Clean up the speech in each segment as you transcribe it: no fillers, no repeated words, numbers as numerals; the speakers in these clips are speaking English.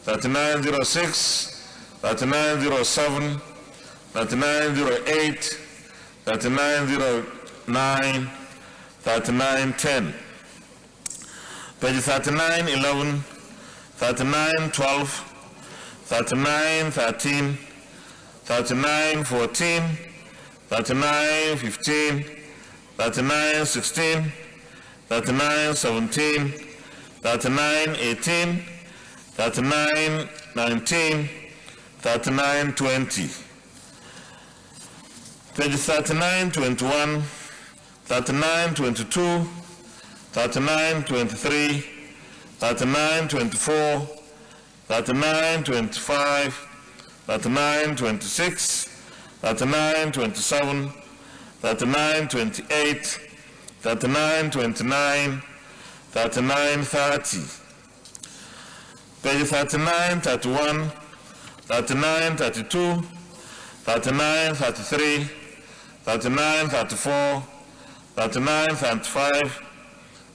3906, 3907, 3908, 3909, 3910. Page 3911, 3912, 3913, 3914, 3915, 3916, 3917, 3918, 3919, 3920. Page 3921, 3922, 3923, 3924, 3925, 3926, 3927, 3928, 3929, 3930. Page 3931, 3932, 3933, 3934, 3935,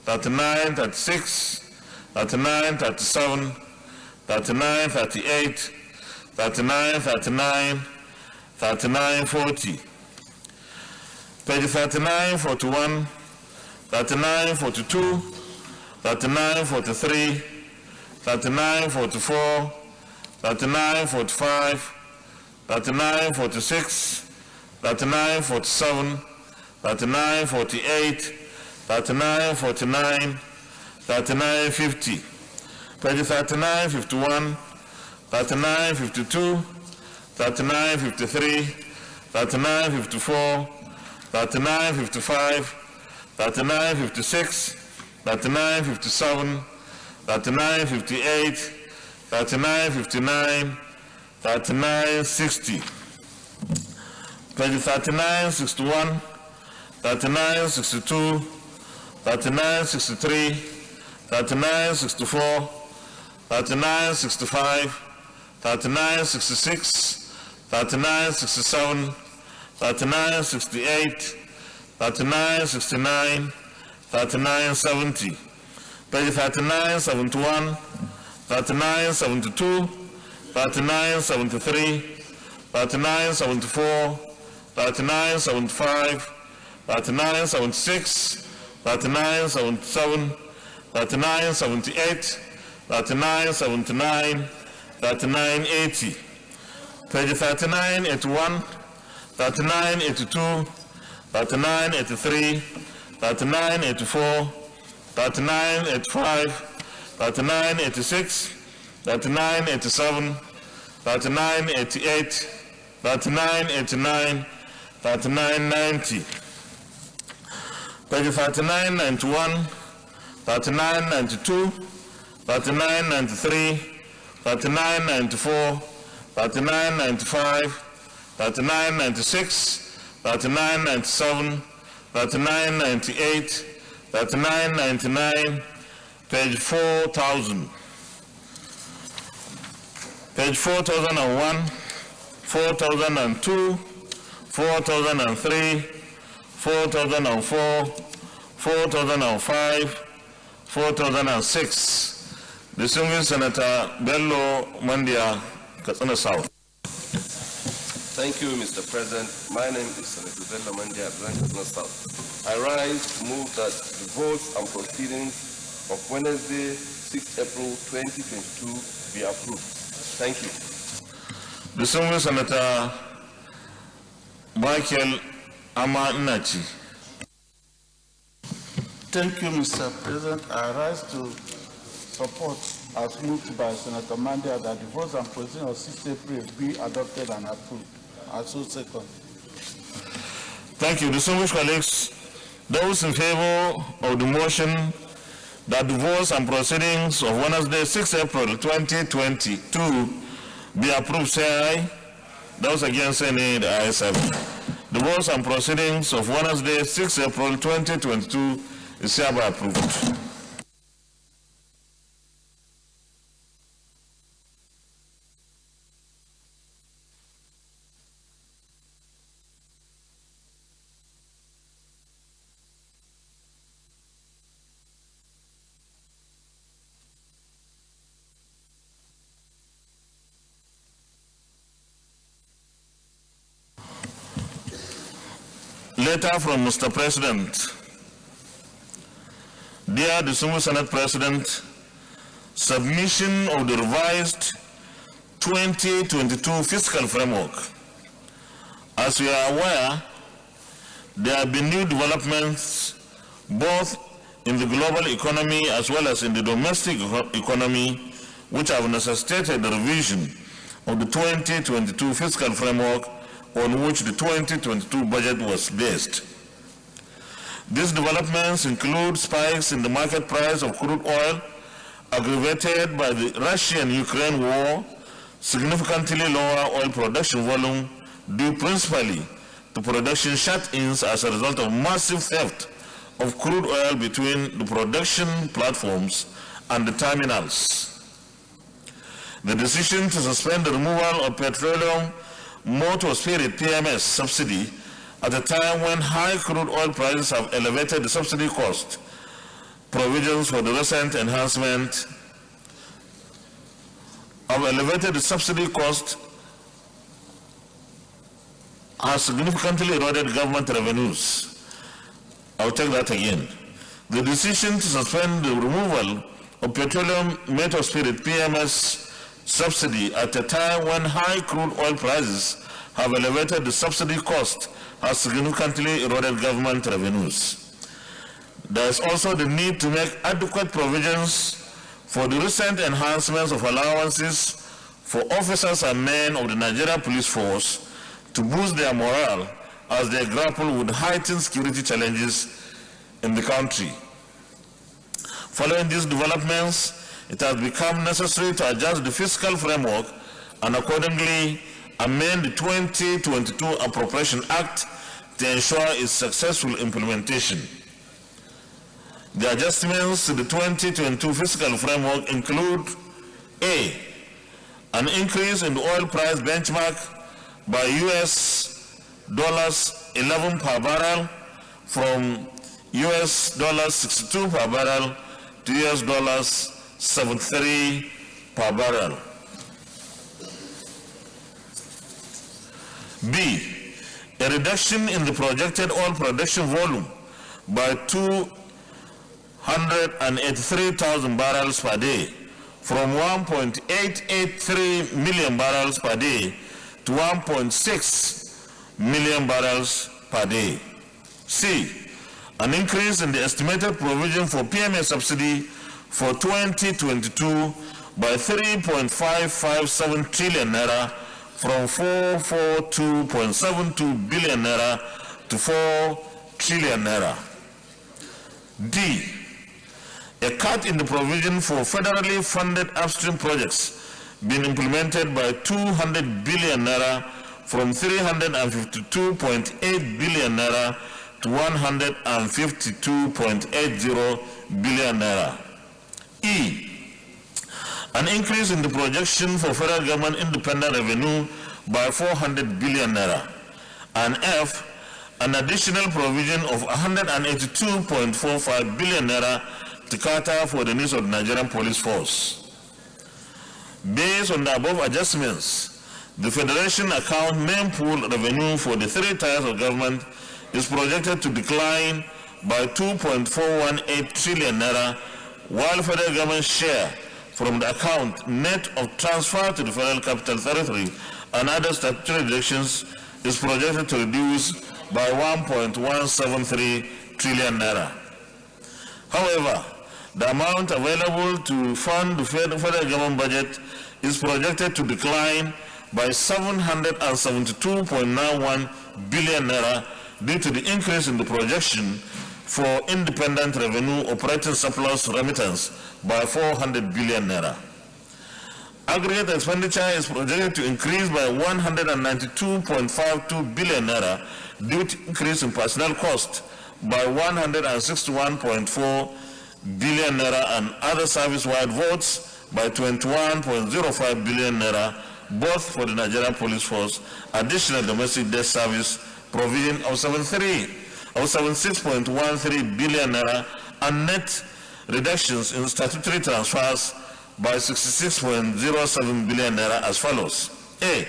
3936, 3937, 3938, 3939, 3940. Page 3941, 3942, 3943, 3944, 3945, 3946, 3947, 3948, 3949, 3950. Page 3951, 3952, 3953, 3954, 3955, 3956, 3957, 3958, 3959, 3960. Page 3961, 3962, 3963, 3964, 3965, 3966, 3967, 3968, 3969, 3970. Page 3971, 3972, 3973, 3974, 3975, 3976, 3977, 3978, 3979, 3980. Page 3981, 3982, 3983, 3984, 3985, 3986, 3987, 3988, 3989, 3990. Page 3991, 3992, 3993, 3994, 3995, 3996, 3997, 3998, 3999, page 4000. Page 4001, 4002, 4003, 4004, 4005, 4006. Distinguished Senator Bello Mandia, Katsina South. Thank you, Mr. President. My name is Senator Bello Mandia, Katsina South. I rise to move that the votes and proceedings of Wednesday, 6 April 2022 be approved. Thank you. Distinguished Senator Michael Amanachi. Thank you, Mr. President. I rise to support, as moved by Senator Mandia, that the votes and proceedings of 6 April be adopted and approved. I so second. Thank you. Distinguished colleagues, those in favor of the motion that the votes and proceedings of Wednesday, 6 April 2022 be approved, say aye. Those against, say nay. The ayes have it. The votes and proceedings of Wednesday, 6 April 2022 is hereby approved. Letter from Mr. President. Dear Distinguished Senate President, submission of the revised 2022 fiscal framework. As we are aware, there have been new developments both in the global economy as well as in the domestic economy, which have necessitated the revision of the 2022 fiscal framework on which the 2022 budget was based. These developments include spikes in the market price of crude oil, aggravated by the Russian-Ukraine war, significantly lower oil production volume due principally to production shut-ins as a result of massive theft of crude oil between the production platforms and the terminals. The decision to suspend the removal of petroleum motor spirit PMS subsidy at a time when high crude oil prices have elevated the subsidy cost. Provisions for the recent enhancement have elevated the subsidy cost has significantly eroded government revenues. I'll take that again. The decision to suspend the removal of petroleum motor spirit PMS subsidy at a time when high crude oil prices have elevated the subsidy cost has significantly eroded government revenues. There is also the need to make adequate provisions for the recent enhancements of allowances for officers and men of the Nigeria Police Force to boost their morale as they grapple with heightened security challenges in the country. Following these developments, it has become necessary to adjust the fiscal framework and accordingly amend the 2022 Appropriation Act to ensure its successful implementation. The adjustments to the 2022 fiscal framework include A, an increase in the oil price benchmark by US dollars 11 per barrel from US dollars 62 per barrel to US dollars 73 per barrel. B, a reduction in the projected oil production volume by 283,000 barrels per day from 1.883 million barrels per day to 1.6 million barrels per day. C, an increase in the estimated provision for PMA subsidy for 2022 by 3.557 trillion naira from 442.72 billion naira to 4 trillion naira. D, a cut in the provision for federally funded upstream projects being implemented by 200 billion naira from 352.8 billion naira to 152.80 billion naira. E, an increase in the projection for federal government independent revenue by 400 billion naira. And F, an additional provision of 182.45 billion naira to cater for the needs of the Nigerian Police Force. Based on the above adjustments, the Federation account main pool revenue for the three tiers of government is projected to decline by 2.418 trillion naira, while federal government share from the account net of transfer to the Federal Capital Territory and other statutory deductions is projected to reduce by 1.173 trillion naira. However, the amount available to fund the federal government budget is projected to decline by 772.91 billion naira due to the increase in the projection for independent revenue operating surplus remittance by 400 billion naira. Aggregate expenditure is projected to increase by 192.52 billion naira due to increase in personnel cost by 161.4 billion naira and other service-wide votes by 21.05 billion naira, both for the Nigerian Police Force, additional domestic debt service provision of 76.13 billion naira, and net reductions in statutory transfers by 66.07 billion naira as follows. A,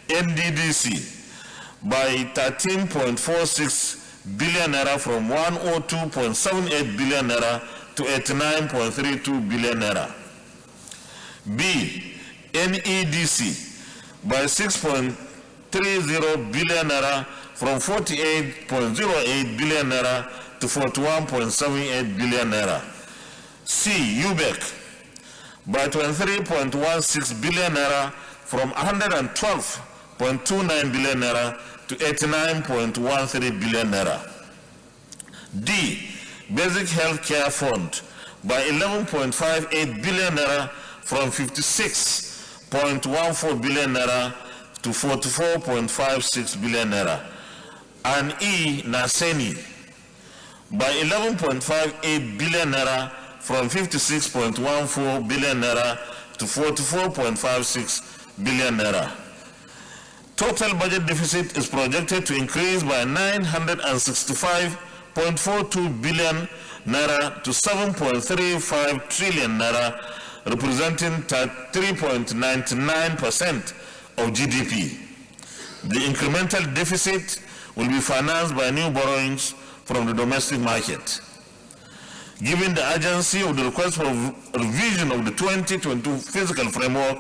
NDDC by 13.46 billion naira from 102.78 billion naira to 89.32 billion naira. B. NEDC by 6.30 billion naira from 48.08 billion naira to 41.78 billion naira. C. UBEC by 23.16 billion naira from 112.29 billion naira to 89.13 billion naira. D. Basic Health Care Fund by 11.58 billion naira from 56.14 billion naira to 44.56 billion naira. And E. NASENI by 11.58 billion naira from 56.14 billion naira to 44.56 billion naira. Total budget deficit is projected to increase by 965.42 billion naira to 7.35 trillion naira, representing 3.99% of GDP. The incremental deficit will be financed by new borrowings from the domestic market. Given the urgency of the request for revision of the 2022 fiscal framework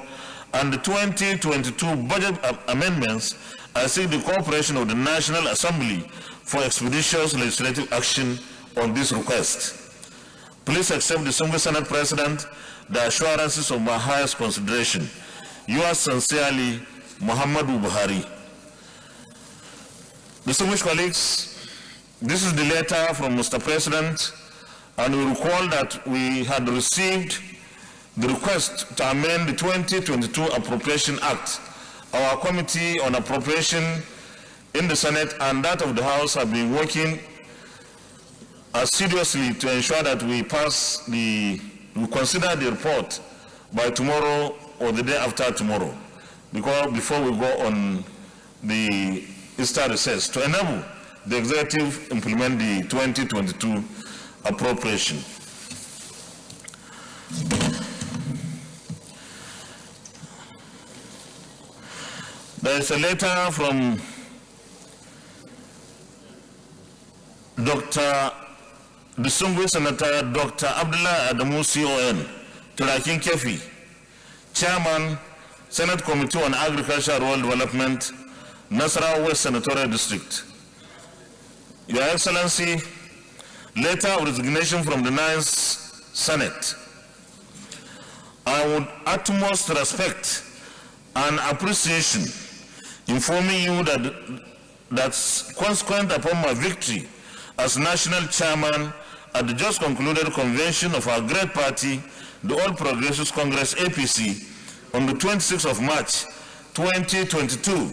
and the 2022 budget amendments, I seek the cooperation of the National Assembly for expeditious legislative action on this request. Please accept, distinguished Senate President, the assurances of my highest consideration. Yours sincerely, Muhammadu Buhari. Distinguished colleagues, this is the letter from Mr. President, and we recall that we had received the request to amend the 2022 Appropriation Act. Our Committee on Appropriation in the Senate and that of the House have been working assiduously to ensure that we consider the report by tomorrow or the day after tomorrow, before we go on the Easter recess, to enable the executive implement the 2022 appropriation. There is a letter from distinguished Senator Dr. Abdullah Adamu CON, Turakin Kefi, Chairman, Senate Committee on Agriculture and Rural Development, Nasarawa West Senatorial District. Your Excellency, letter of resignation from the 9th Senate. I would utmost respect and appreciation informing you that consequent upon my victory as national chairman at the just concluded convention of our great party, the All Progressives Congress APC, on the 26th of March 2022,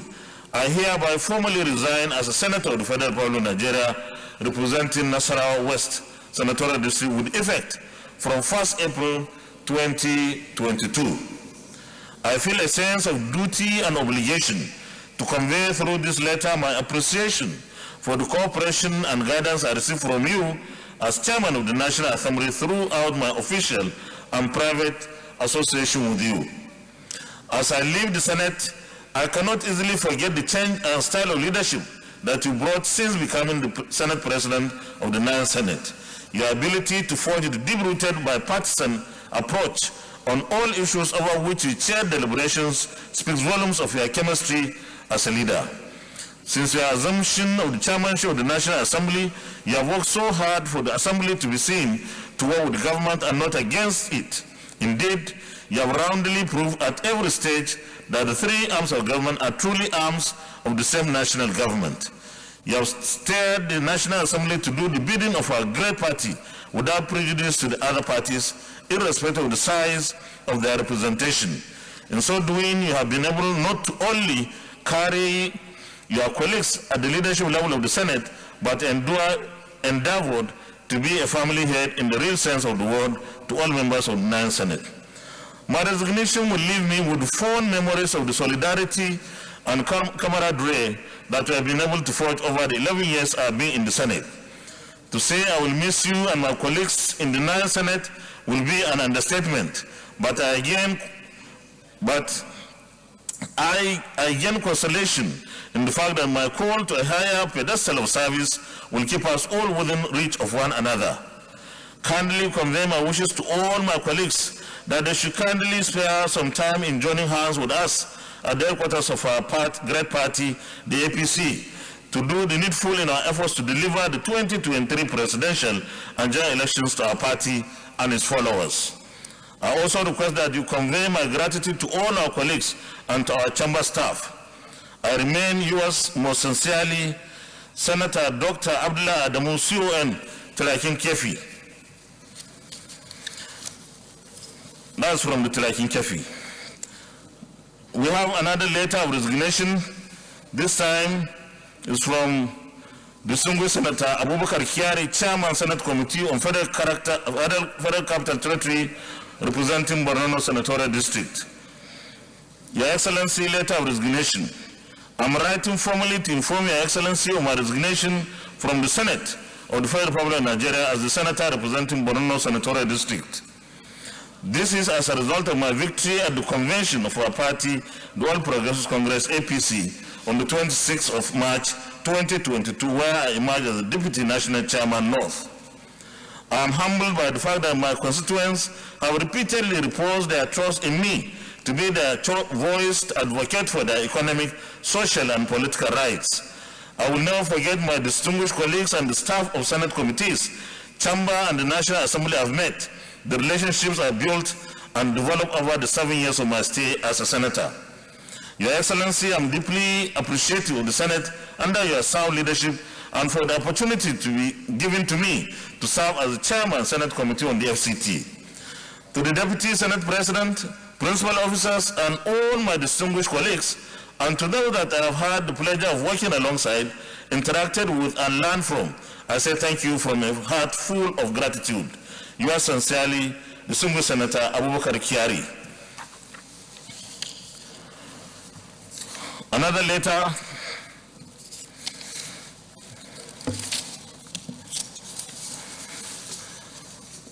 I hereby formally resign as a senator of the Federal Republic of Nigeria, representing Nasarawa West Senatorial District with effect from 1st April 2022. I feel a sense of duty and obligation to convey through this letter my appreciation for the cooperation and guidance I received from you as chairman of the National Assembly throughout my official and private association with you. As I leave the Senate, I cannot easily forget the change and style of leadership that you brought since becoming the Senate President of the 9th Senate. Your ability to forge the deep-rooted bipartisan approach on all issues over which you chaired deliberations speaks volumes of your chemistry as a leader. Since your assumption of the chairmanship of the National Assembly, you have worked so hard for the Assembly to be seen to work with the government and not against it. Indeed, you have roundly proved at every stage that the three arms of government are truly arms of the same national government. You have steered the National Assembly to do the bidding of our great party without prejudice to the other parties, irrespective of the size of their representation. In so doing, you have been able not to only carry your colleagues at the leadership level of the Senate, but endeavored to be a family head in the real sense of the word to all members of the 9th Senate. My resignation will leave me with fond memories of the solidarity and camaraderie that we have been able to forge over the 11 years I have been in the Senate. To say I will miss you and my colleagues in the 9th Senate will be an understatement, but I gain consolation in the fact that my call to a higher pedestal of service will keep us all within reach of one another. Kindly convey my wishes to all my colleagues that they should kindly spare some time in joining hands with us at the headquarters of our great party, the APC, to do the needful in our efforts to deliver the 2023 presidential and general elections to our party and its followers. I also request that you convey my gratitude to all our colleagues and to our chamber staff. I remain yours most sincerely, Senator Dr. Abdullah Adamu, CON, Telakin Kefi. That's from the Telakin Kefi. We have another letter of resignation. This time is from distinguished Senator Abubakar Kyari, Chairman, Senate Committee on Federal Capital Territory, representing Borno Senatorial District. Your Excellency, letter of resignation. I'm writing formally to inform Your Excellency of my resignation from the Senate of the Federal Republic of Nigeria as the Senator representing Borno Senatorial District. This is as a result of my victory at the convention of our party, the All Progressive Congress, APC, on the 26th of March 2022, where I emerged as the Deputy National Chairman North. I am humbled by the fact that my constituents have repeatedly reposed their trust in me to be their voiced advocate for their economic, social, and political rights. I will never forget my distinguished colleagues and the staff of Senate committees, Chamber, and the National Assembly have met, the relationships I built and developed over the 7 years of my stay as a senator. Your Excellency, I'm deeply appreciative of the Senate under your sound leadership and for the opportunity to be given to me to serve as the Chairman, Senate Committee on the FCT. To the Deputy Senate President, principal officers, and all my distinguished colleagues, and to those that I have had the pleasure of working alongside, interacted with, and learned from, I say thank you from a heart full of gratitude. Yours sincerely, distinguished Senator Abubakar Kyari. Another letter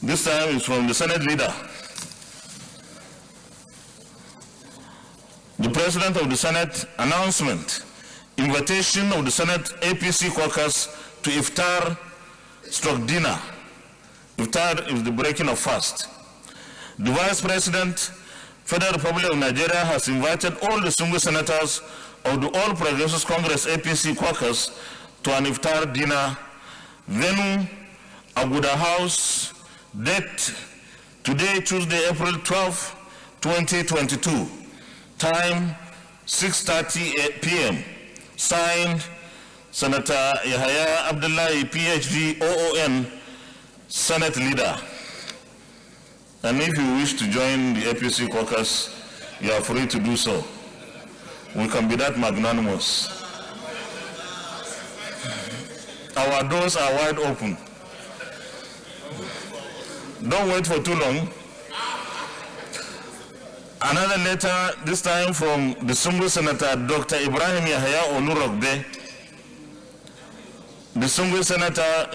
this time is from the Senate leader. The President of the Senate announcement, invitation of the Senate APC caucus to Iftar/dinner. Iftar is the breaking of fast. The Vice President, Federal Republic of Nigeria, has invited all distinguished senators of the All Progressive Congress APC caucus to an Iftar dinner. Venue, Aguda House, date today, Tuesday, April 12, 2022. Time 6:30 p.m. Signed, Senator Yahaya Abdullahi, PhD, OON, Senate Leader. And if you wish to join the APC caucus, you are free to do so. We can be that magnanimous. Our doors are wide open. Don't wait for too long. Another letter, this time from distinguished Senator Dr. Ibrahim Yahaya Onurogbe. Distinguished Senator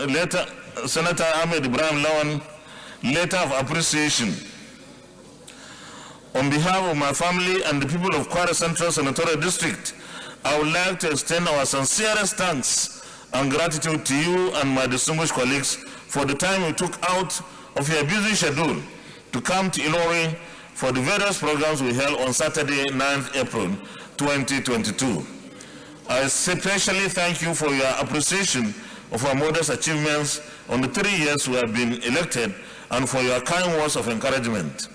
Ahmed Ibrahim Lawan, letter of appreciation. On behalf of my family and the people of Kwara Central Senatorial District, I would like to extend our sincerest thanks and gratitude to you and my distinguished colleagues for the time you took out of your busy schedule to come to Ilori for the various programs we held on Saturday, 9th April 2022. I especially thank you for your appreciation of our modest achievements on the 3 years we have been elected and for your kind words of encouragement.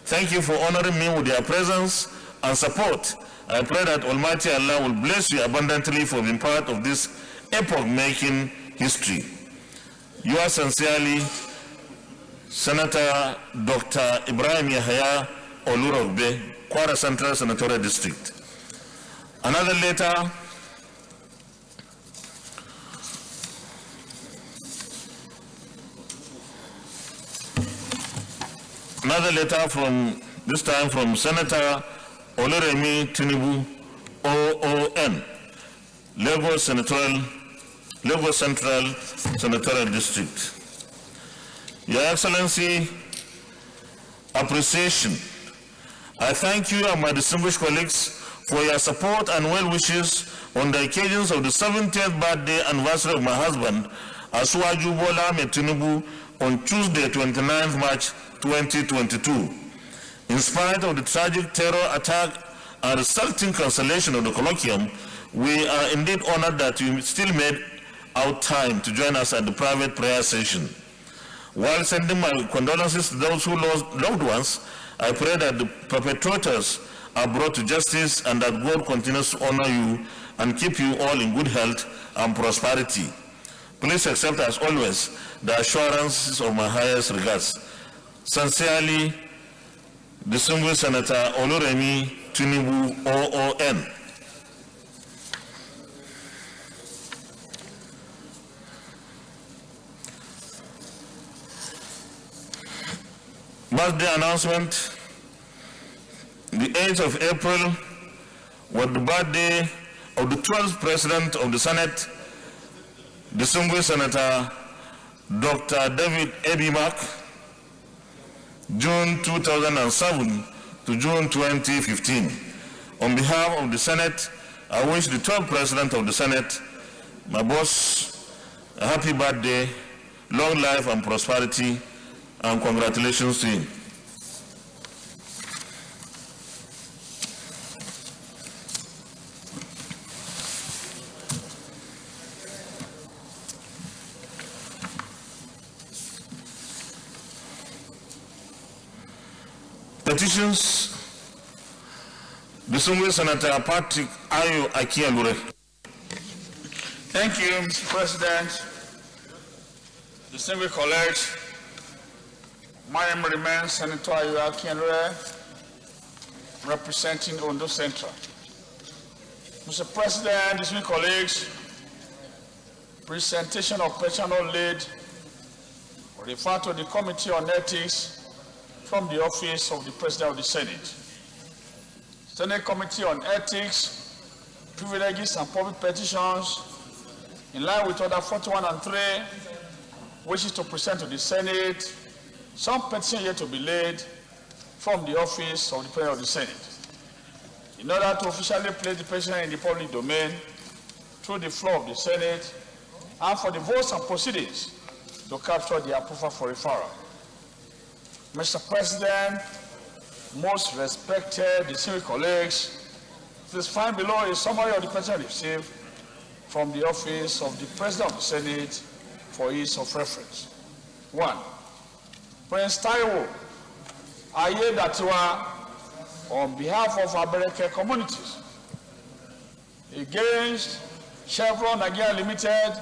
Thank you for honoring me with your presence and support. I pray that Almighty Allah will bless you abundantly for being part of this epoch-making history. Yours sincerely, Senator Dr. Ibrahim Yahaya Olurogbe, Kwara Central Senatorial District. Another letter from, this time from Senator Oluremi Tinubu, OON, Lagos Central Senatorial District. Your Excellency, appreciation. I thank you and my distinguished colleagues for your support and well wishes on the occasions of the 70th birthday anniversary of my husband, Asuwaju Bola Ahmed Tinubu, on Tuesday, 29th March 2022. In spite of the tragic terror attack and resulting cancellation of the colloquium, we are indeed honored that you still made out time to join us at the private prayer session. While sending my condolences to those who lost loved ones, I pray that the perpetrators are brought to justice and that God continues to honor you and keep you all in good health and prosperity. Please accept, as always, the assurances of my highest regards. Sincerely, Distinguished Senator Oluremi Tinubu, OON. Birthday announcement. The 8th of April was the birthday of the 12th President of the Senate, Distinguished Senator Dr. David Ebimak, June 2007 to June 2015. On behalf of the Senate, I wish the 12th President of the Senate, my boss, a happy birthday, long life and prosperity, and congratulations to him. Petitions. Distinguished Senator Patrick Ayo Akialure. Thank you, Mr. President. Distinguished colleagues, my name remains Senator Ayo Akialure, representing Ondo Central. Mr. President, distinguished colleagues, presentation of personal lead refer to the Committee on Ethics from the Office of the President of the Senate. Senate Committee on Ethics, Privileges and Public Petitions, in line with Order 41 and 3, wishes to present to the Senate some petition yet to be laid from the Office of the President of the Senate. In order to officially place the petition in the public domain through the floor of the Senate, and for the votes and proceedings to capture the approval for referral. Mr. President, most respected distinguished colleagues, please find below a summary of the petition received from the Office of the President of the Senate for ease of reference. 1. Prince Taiwo Ayedatiwa, on behalf of Abereke communities, against Chevron Nigeria Limited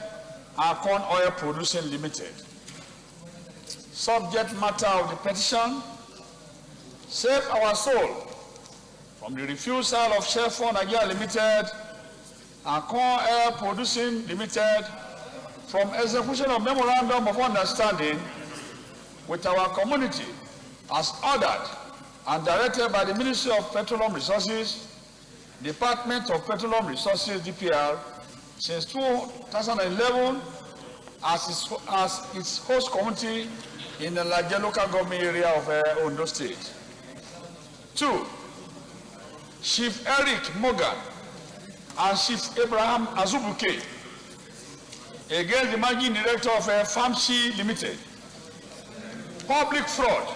and Corn Oil Producing Limited. Subject matter of the petition: save our soul from the refusal of Chevron Nigeria Limited and Corn Oil Producing Limited from execution of memorandum of understanding with our community as ordered and directed by the Ministry of Petroleum Resources, Department of Petroleum Resources, DPR, since 2011 as its host community in the larger local government area of Ondo State. 2. Chief Eric Morgan and Chief Abraham Azubuke against the Managing Director of Famshi Limited. Public fraud.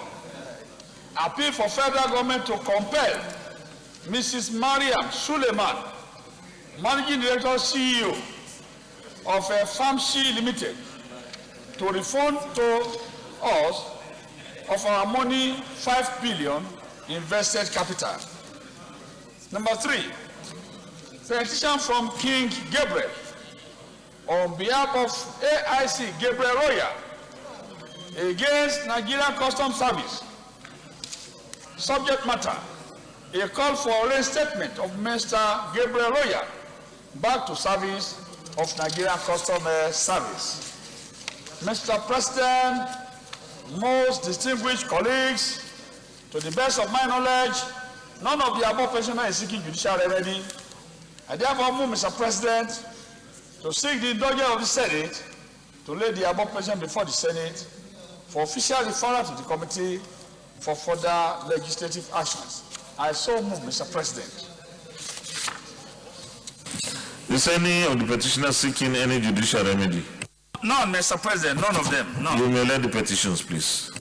Appeal for federal government to compel Mrs. Mariam Suleiman, Managing Director CEO of Famshi Limited, to refund to us of our money 5 billion invested capital. Number 3, petition from King Gabriel on behalf of AIC Gabriel Roya against Nigerian Customs Service. Subject matter: a call for reinstatement of Mr. Gabriel Roya back to service of Nigerian Customs Service. Mr. President, most distinguished colleagues, to the best of my knowledge, none of the above petitioner is seeking judicial remedy. I therefore move, Mr. President, to seek the indulgence of the Senate to lay the above petition before the Senate for official referral to the committee for further legislative actions. I so move, Mr. President. Is any of the petitioners seeking any judicial remedy? None, Mr. President, none of them, none. You may let the petitions, please.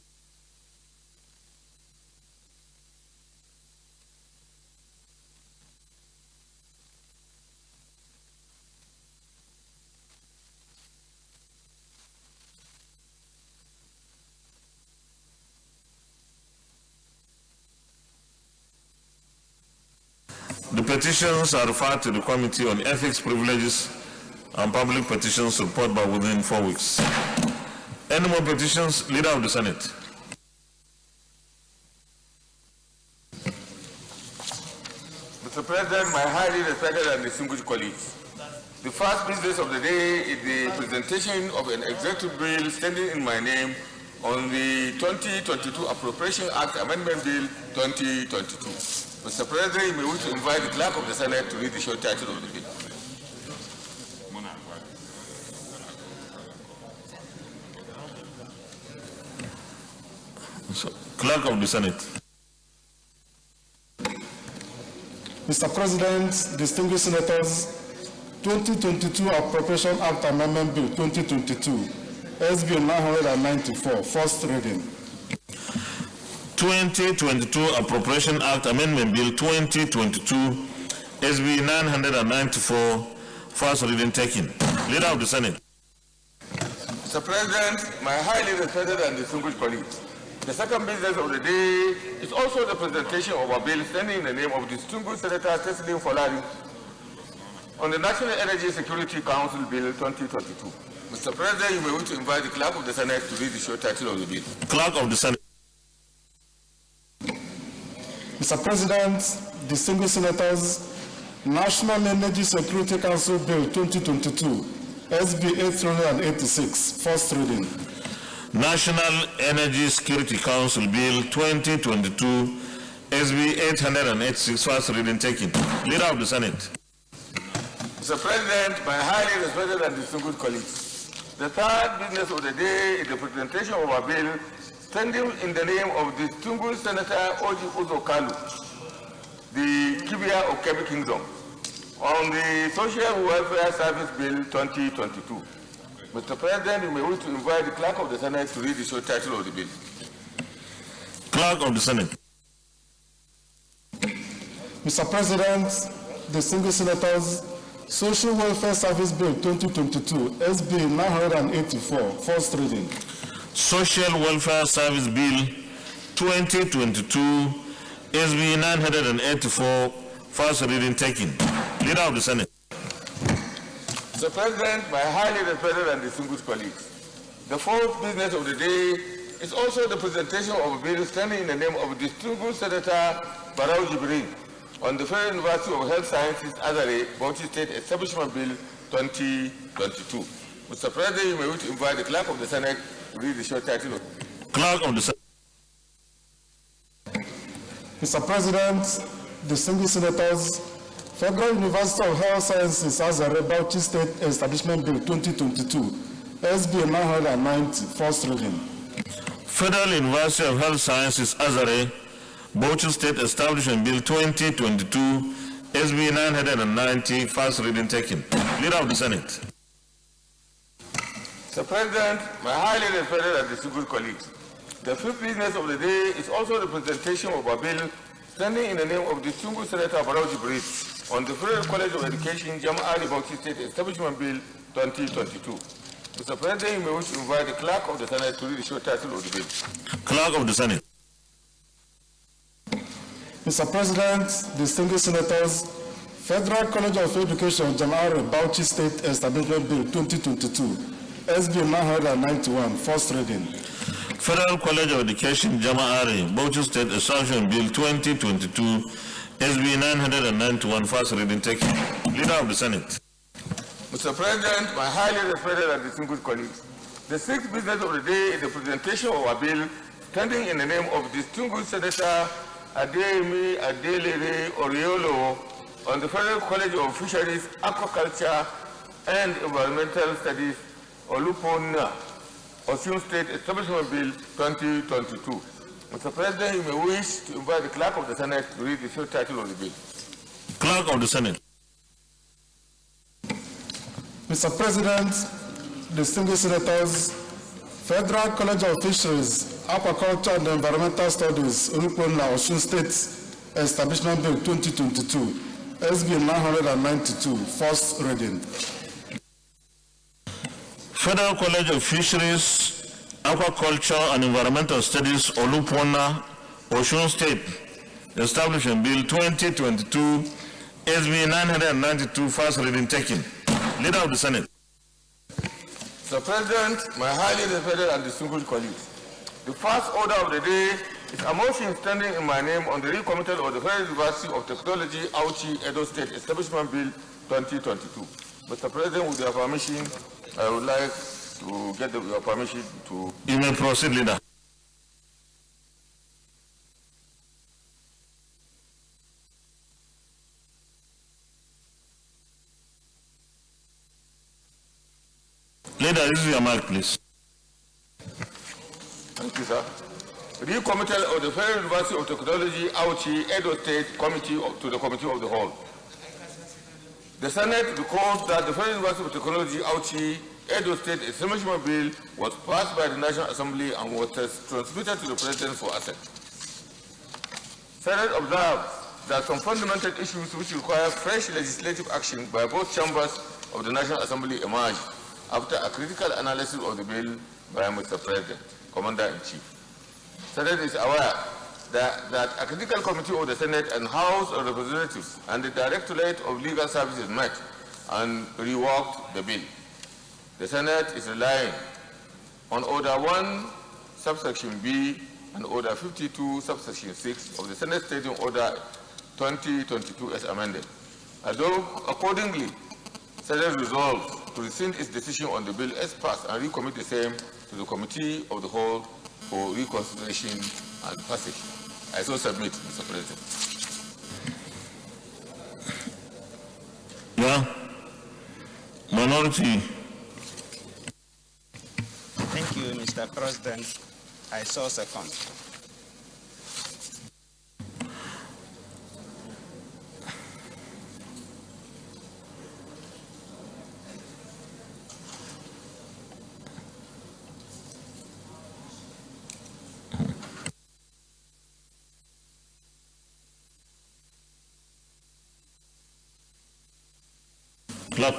The petitions are referred to the Committee on Ethics, Privileges, and Public Petitions to report by within 4 weeks. Any more petitions? Leader of the Senate. Mr. President, my highly respected and distinguished colleagues, the first business of the day is the presentation of an executive bill standing in my name on the 2022 Appropriation Act Amendment Bill 2022. Mr. President, you may wish to invite the Clerk of the Senate to read the short title of the bill. So, Clerk of the Senate. Mr. President, distinguished senators, 2022 Appropriation Act Amendment Bill 2022, SB 994, first reading. 2022 Appropriation Act Amendment Bill 2022, SB 994, first reading taken. Leader of the Senate. Mr. President, my highly respected and distinguished colleagues, the second business of the day is also the presentation of a bill standing in the name of distinguished Senator Teslim Folari on the National Energy Security Council Bill 2022. Mr. President, you may wish to invite the Clerk of the Senate to read the short title of the bill. Clerk of the Senate. Mr. President, distinguished senators, National Energy Security Council Bill 2022, SB 886, first reading. National Energy Security Council Bill 2022, SB 886, first reading taken. Leader of the Senate. Mr. President, my highly respected and distinguished colleagues, the third business of the day is the presentation of a bill standing in the name of distinguished Senator Oji Uzo Kalu, the Kibia of Kebbi Kingdom, on the Social Welfare Service Bill 2022. Mr. President, you may wish to invite the Clerk of the Senate to read the short title of the bill. Clerk of the Senate. Mr. President, distinguished senators, Social Welfare Service Bill 2022, SB 984, first reading. Social Welfare Service Bill 2022, SB 984, first reading taken. Leader of the Senate. Mr. President, my highly respected and distinguished colleagues, the fourth business of the day is also the presentation of a bill standing in the name of distinguished Senator Barau Jibril on the Federal University of Health Sciences Azare, Bauchi State Establishment Bill 2022. Mr. President, you may wish to invite the Clerk of the Senate to read the short title. Clerk of the Senate. Mr. President, distinguished senators, Federal University of Health Sciences Azare, Bauchi State Establishment Bill 2022, SB 990, first reading. Federal University of Health Sciences Azare, Bauchi State Establishment Bill 2022, SB 990, first reading taken. Leader of the Senate. Mr. President, my highly respected and distinguished colleagues, the fifth business of the day is also the presentation of a bill standing in the name of distinguished Senator Barau Jibril on the Federal College of Education, Jama'ali Bauchi State Establishment Bill 2022. Mr. President, you may wish to invite the Clerk of the Senate to read the short title of the bill. Clerk of the Senate. Mr. President, distinguished senators, Federal College of Education, Jama'ali Bauchi State Establishment Bill 2022, SB 991, first reading. Federal College of Education, Jama'ari, Bauchi State Establishment Bill 2022, SB 991, first reading taken. Leader of the Senate. Mr. President, my highly respected and distinguished colleagues, the sixth business of the day is the presentation of a bill standing in the name of distinguished Senator Adeyemi Adelere Oriolo on the Federal College of Fisheries, Aquaculture, and Environmental Studies, Olupona, Osun State Establishment Bill 2022. Mr. President, you may wish to invite the Clerk of the Senate to read the short title of the bill. Clerk of the Senate. Mr. President, distinguished senators, Federal College of Fisheries, Aquaculture and Environmental Studies, Olupona, Osun State Establishment Bill 2022, SB 992, first reading. Federal College of Fisheries, Aquaculture and Environmental Studies, Olupona, Osun State Establishment Bill 2022, SB 992, first reading taken. Leader of the Senate. Mr. President, my highly respected and distinguished colleagues, the first order of the day is a motion standing in my name on the recommittal of the Federal University of Technology, Auchi, Edo State Establishment Bill 2022. Mr. President, with your permission, I would like to get your permission to... You may proceed, Leader. Leader, this is your mic, please. Thank you, sir. Recommittal of the Federal University of Technology, Auchi, Edo State Committee to the Committee of the Whole. The Senate records that the Federal University of Technology, Auchi, Edo State Establishment Bill was passed by the National Assembly and was transmitted to the President for assent. Senate observes that some fundamental issues which require fresh legislative action by both chambers of the National Assembly emerged after a critical analysis of the bill by Mr. President, Commander-in-Chief. Senate is aware that a critical committee of the Senate and House of Representatives and the Directorate of Legal Services met and reworked the bill. The Senate is relying on Order 1, subsection B, and Order 52, subsection 6 of the Senate Standing Order 2022 as amended. Accordingly, Senate resolves to rescind its decision on the bill as passed and recommit the same to the Committee of the Whole for reconsideration and passage. I so submit, Mr. President. Yeah. Minority. Thank you, Mr. President. I so second. Clap.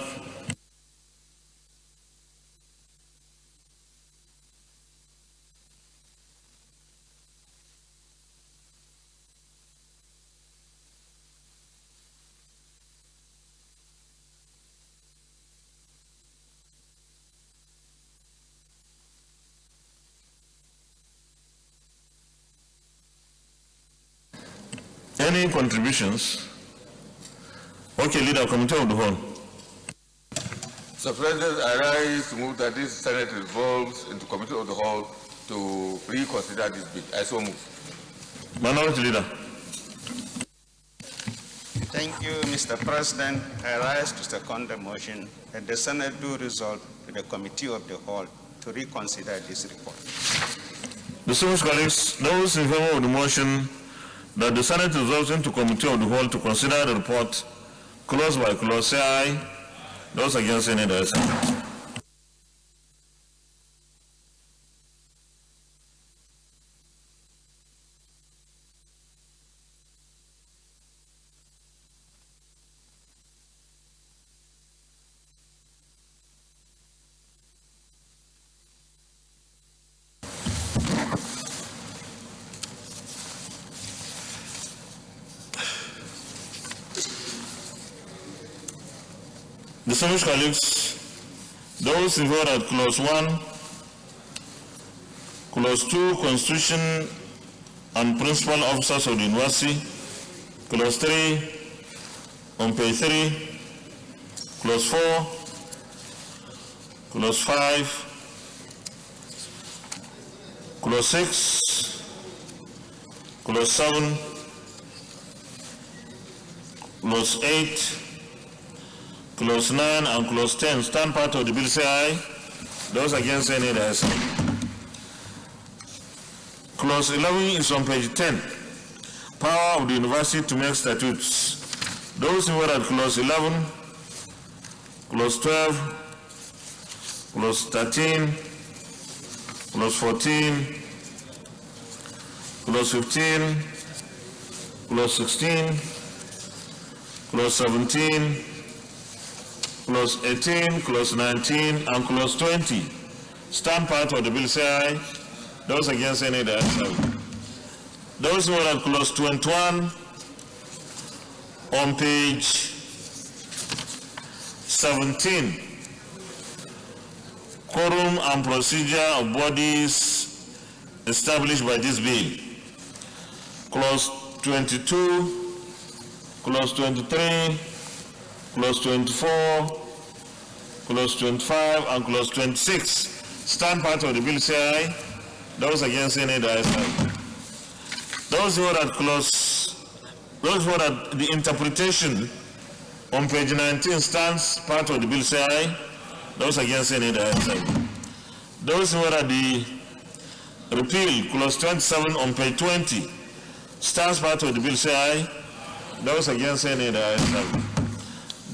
Any contributions? Okay, Leader, Committee of the Whole. Mr. President, I rise to move that this Senate revolves into Committee of the Whole to reconsider this bill. I so move. Minority Leader. Thank you, Mr. President. I rise to second the motion that the Senate do resolve to the Committee of the Whole to reconsider this report. Distinguished colleagues, those in favor of the motion that the Senate resolves into Committee of the Whole to consider the report clause by clause, say aye. Those against any other side. Distinguished colleagues, those in favor of clause 1, clause 2, Constitution and Principal Officers of the University, clause 3, on page 3, clause 4, clause 5, clause 6, clause 7, clause 8, clause 9 and clause 10 stand part of the bill, say aye. Those against any other side. Clause 11 is on page 10. Power of the university to make statutes. Those who were at clause 11, clause 12, Clause 13, Clause 14, Clause 15, Clause 16, Clause 17, Clause 18, Clause 19, and Clause 20. Stand part of the bill, say aye. Those against any, the ayes have it. Those who are at Clause 21 on page 17. Quorum and procedure of bodies established by this bill. Clause 22, Clause 23, Clause 24, Clause 25, and Clause 26. Stand part of the bill, say aye. Those against any, the ayes have it. Those who are at the interpretation on page 19 stands part of the bill, say aye. Those against any, the ayes have it. Those who are at the repeal, clause 27 on page 20, stands part of the bill, say aye. Those against any, the ayes have it.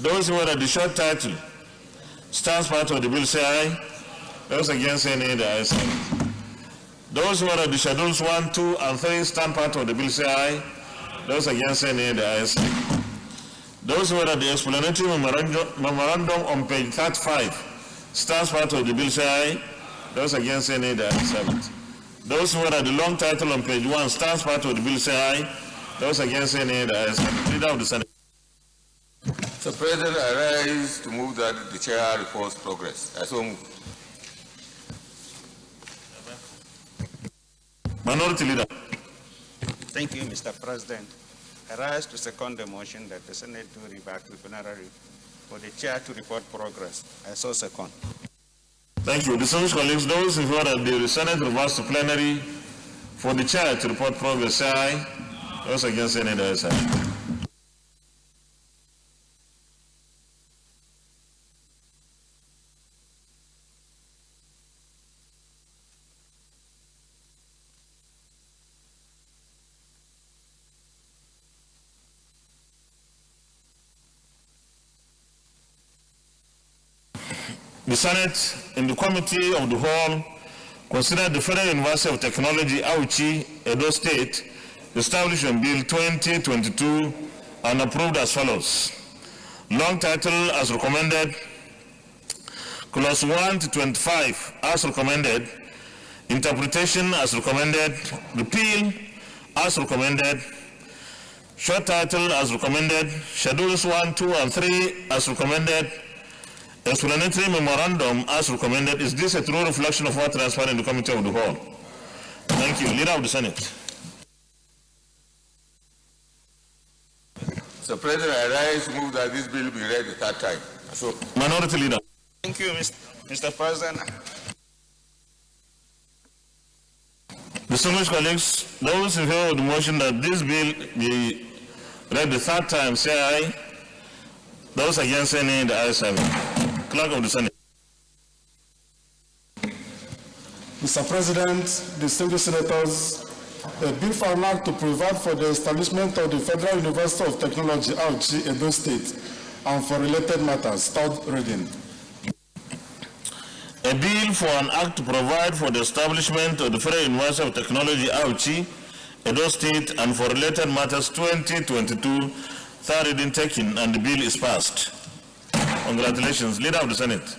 Those who are at the short title, stands part of the bill, say aye. Those against any, the ayes have it. Those who are at the schedules 1, 2, and 3, stand part of the bill, say aye. Those against any, the ayes have it. Those who are at the explanatory memorandum on page 35, stands part of the bill, say aye. Those against any, the ayes have it. Those who are at the long title on page 1, stands part of the bill, say aye. Those against any, the ayes have it. Leader of the Senate. Mr. President, I rise to move that the chair reports progress. I so move. Minority Leader. Thank you, Mr. President. I rise to second the motion that the Senate do reback to plenary for the chair to report progress. I so second. Thank you. Distinguished colleagues, those in favor that the Senate reverse to plenary for the chair to report progress, say aye. Those against any, the ayes have it. The Senate, in the Committee of the Whole, considered the Federal University of Technology, Auchi, Edo State, Establishment Bill 2022 and approved as follows. Long title as recommended, Clause 1 to 25 as recommended, interpretation as recommended, repeal as recommended, short title as recommended, schedules 1, 2, and 3 as recommended, explanatory memorandum as recommended. Is this a true reflection of what transpired in the Committee of the Whole? Thank you. Leader of the Senate. Mr. President, I rise to move that this bill be read the third time. So, Minority Leader. Thank you, Mr. President. Distinguished colleagues, those in favor of the motion that this bill be read the third time, say aye. Those against any, the ayes have it. Clerk of the Senate. Mr. President, distinguished senators, a bill for an act to provide for the establishment of the Federal University of Technology, Auchi, Edo State, and for related matters. Third reading. A bill for an act to provide for the establishment of the Federal University of Technology, Auchi, Edo State, and for related matters 2022, third reading taken, and the bill is passed. Congratulations. Leader of the Senate.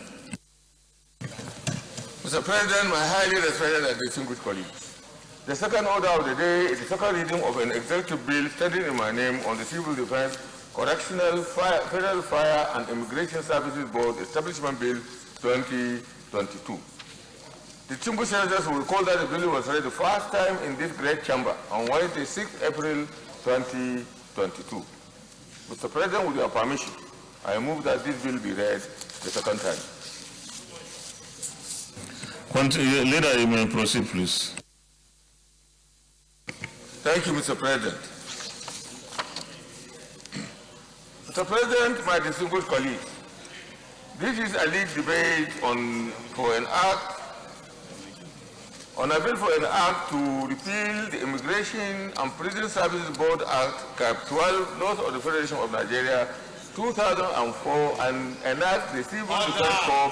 Mr. President, my highly respected and distinguished colleagues, the second order of the day is the second reading of an executive bill standing in my name on the Civil Defense, Correctional, Federal Fire and Immigration Services Board Establishment Bill 2022. Distinguished senators will recall that the bill was read the first time in this great chamber on Wednesday, 6 April 2022. Mr. President, with your permission, I move that this bill be read the second time. Leader, you may proceed, please. Thank you, Mr. President. Mr. President, my distinguished colleagues, this is a lead debate on a bill for an act to repeal the Immigration and Prison Services Board Act, Cap 12, Laws of the Federation of Nigeria, 2004 and enact the Civil Defense Corps,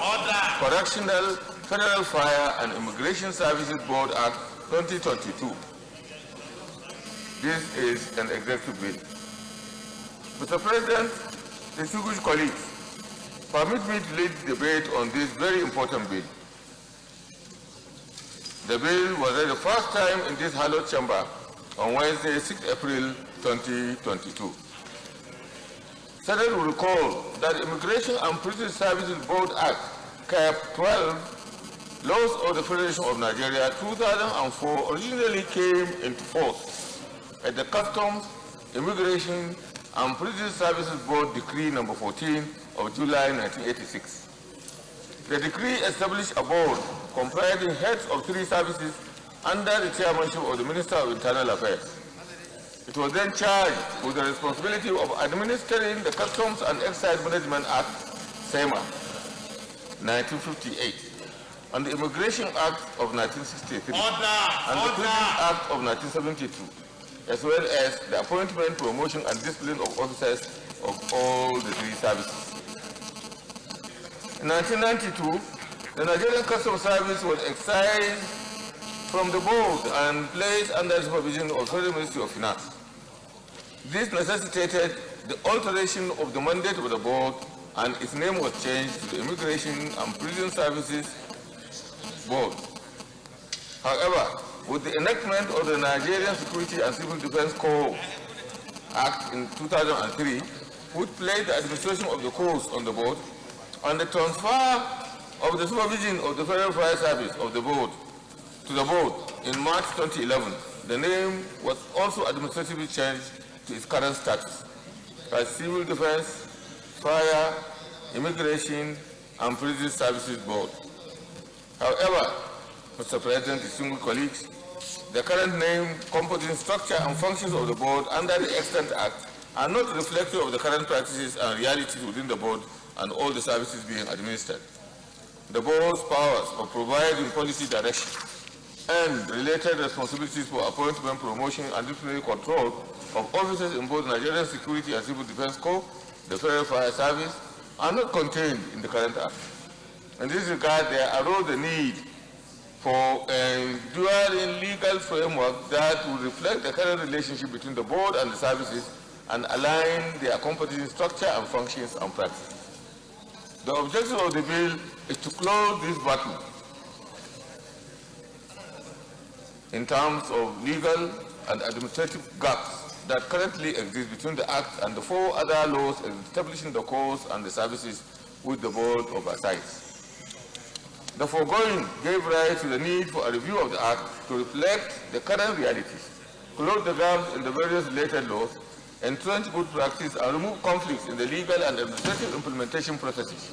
Correctional, Federal Fire and Immigration Services Board Act 2022. This is an executive bill. Mr. President, distinguished colleagues, permit me to lead the debate on this very important bill. The bill was read the first time in this hallowed chamber on Wednesday, 6 April 2022. Senate will recall that the Immigration and Prison Services Board Act, Cap 12, Laws of the Federation of Nigeria 2004 originally came into force at the Customs, Immigration and Prison Services Board Decree number 14 of July 1986. The decree established a board comprising heads of 3 services under the chairmanship of the Minister of Internal Affairs. It was then charged with the responsibility of administering the Customs and Excise Management Act, SEMA, 1958, and the Immigration Act of 1963, and the Prison Act of 1972, as well as the appointment, promotion, and discipline of officers of all the 3 services. In 1992, the Nigerian Customs Service was excised from the board and placed under the supervision of the Federal Ministry of Finance. This necessitated the alteration of the mandate of the board, and its name was changed to the Immigration and Prison Services Board. However, with the enactment of the Nigerian Security and Civil Defense Corps Act in 2003, which placed the administration of the corps on the board, and the transfer of the supervision of the Federal Fire Service of the board to the board in March 2011, the name was also administratively changed to its current status as Civil Defense, Fire, Immigration, and Prison Services Board. However, Mr. President, distinguished colleagues, the current name, composition, structure, and functions of the board under the Extant Act are not reflective of the current practices and realities within the board and all the services being administered. The board's powers of providing policy direction and related responsibilities for appointment, promotion, and disciplinary control of officers in both Nigerian Security and Civil Defense Corps, the Federal Fire Service, are not contained in the current Act. In this regard, there arose the need for a dual legal framework that will reflect the current relationship between the board and the services and align their composition, structure, and functions and practices. The objective of the bill is to close this battle in terms of legal and administrative gaps that currently exist between the Act and the 4 other laws establishing the corps and the services which the board oversights. The foregoing gave rise to the need for a review of the Act to reflect the current realities, close the gaps in the various related laws, entrench good practice, and remove conflicts in the legal and administrative implementation processes.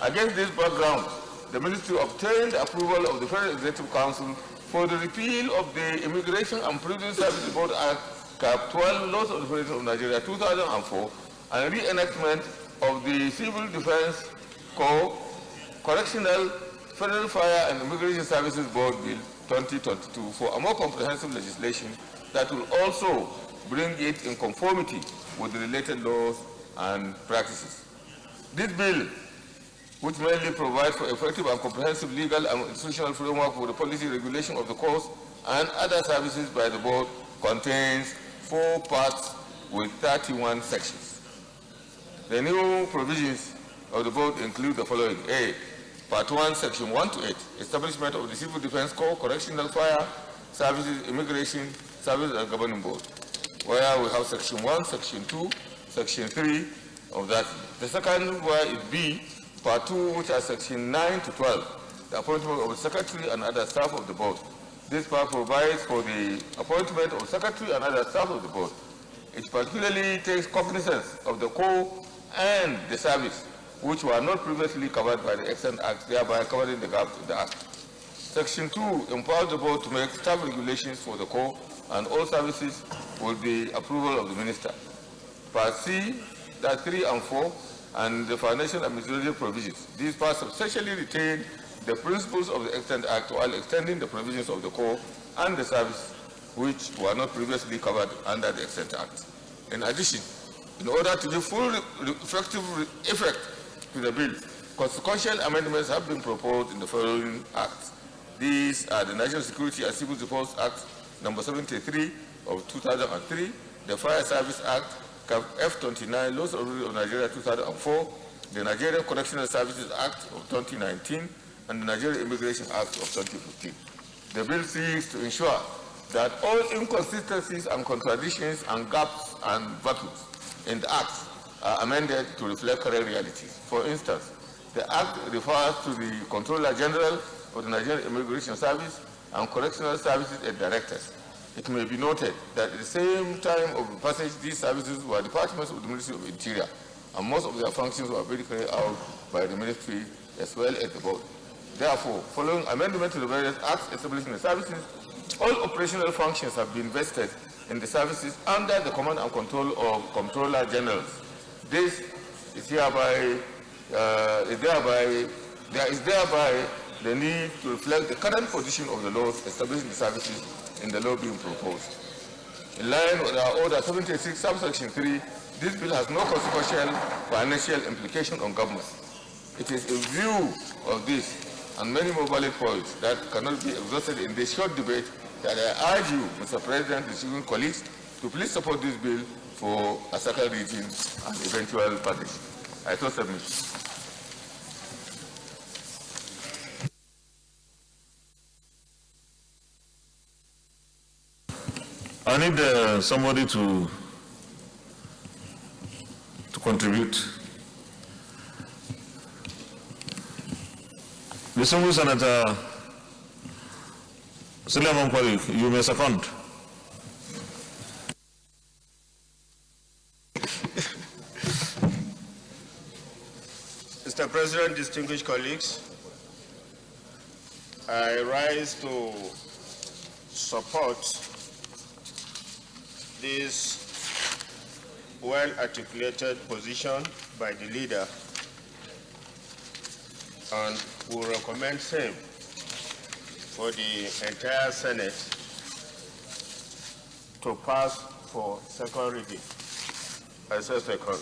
Against this background, the Ministry obtained approval of the Federal Executive Council for the repeal of the Immigration and Prison Services Board Act, Cap 12, Laws of the Federation of Nigeria 2004, and re-enactment of the Civil Defense Corps, Correctional, Federal Fire and Immigration Services Board Bill 2022 for a more comprehensive legislation that will also bring it in conformity with the related laws and practices. This bill, which mainly provides for effective and comprehensive legal and institutional framework for the policy regulation of the course and other services by the board, contains 4 parts with 31 sections. The new provisions of the board include the following. A. Part 1, Section 1 to 8, establishment of the Civil Defense Corps, Correctional, Fire Services, Immigration Services and Governing Board, where we have Section 1, Section 2, Section 3 of that. The second where is B, Part 2, which are Section 9 to 12, the appointment of the Secretary and other staff of the board. This part provides for the appointment of Secretary and other staff of the board. It particularly takes cognizance of the Corps and the service, which were not previously covered by the Extant Act, thereby covering the gaps in the Act. Section 2 empowers the board to make staff regulations for the Corps and all services with the approval of the Minister. Part C, that's 3 and 4, and the financial administrative provisions. These parts substantially retain the principles of the Extant Act while extending the provisions of the Corps and the service which were not previously covered under the Extant Act. In addition, In order to give full effective effect to the bill, consequential amendments have been proposed in the following acts. These are the National Security and Civil Defense Act number 73 of 2003, the Fire Service Act, F29, Laws of Nigeria 2004, the Nigerian Correctional Services Act of 2019, and the Nigerian Immigration Act of 2015. The bill seeks to ensure that all inconsistencies and contradictions and gaps and vacuums in the Act are amended to reflect current realities. For instance, the Act refers to the Controller General of the Nigerian Immigration Service and Correctional Services and Directors. It may be noted that at the same time of the passage, these services were departments of the Ministry of Interior, and most of their functions were very carried out by the Ministry as well as the board. Therefore, following amendment to the various acts establishing the services, all operational functions have been vested in the services under the command and control of Comptroller Generals. This is there is thereby the need to reflect the current position of the laws establishing the services in the law being proposed. In line with our Order 76, subsection 3, this bill has no consequential financial implication on government. It is in view of this and many more valid points that cannot be exhausted in this short debate that I urge you, Mr. President, distinguished colleagues, to please support this bill for a second reading and eventual passage. I so submit. I need somebody to contribute. Distinguished Senator Suleiman Kwari, you may second. Mr. President, distinguished colleagues, I rise to support this well-articulated position by the leader and will recommend same for the entire Senate to pass for second reading. I say second.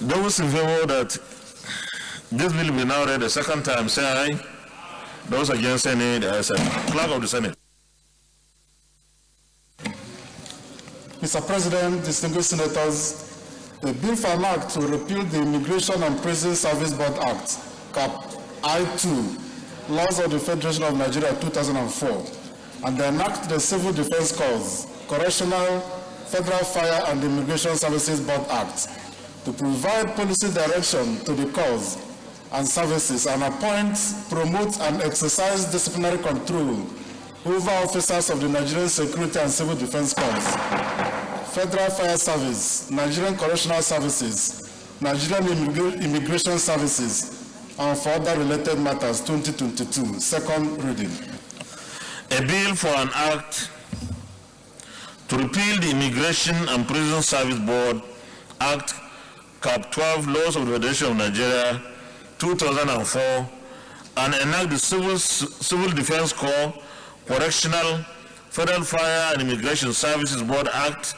Those in favor that this bill be now read a second time, say aye. Those against, say nay. I said, Clerk of the Senate. Mr. President, distinguished senators, the bill for an act to repeal the Immigration and Prison Service Board Act, Cap I-2, Laws of the Federation of Nigeria 2004, and enact the Civil Defense Corps, Correctional, Federal Fire and Immigration Services Board Act, to provide policy direction to the corps and services and appoint, promote, and exercise disciplinary control over officers of the Nigerian Security and Civil Defense Corps, Federal Fire Service, Nigerian Correctional Services, Nigerian Immigration Services, and for other related matters, 2022, second reading. A bill for an act to repeal the Immigration and Prison Service Board Act, Cap 12, Laws of the Federation of Nigeria 2004, and enact the Civil Defense Corps, Correctional, Federal Fire and Immigration Services Board Act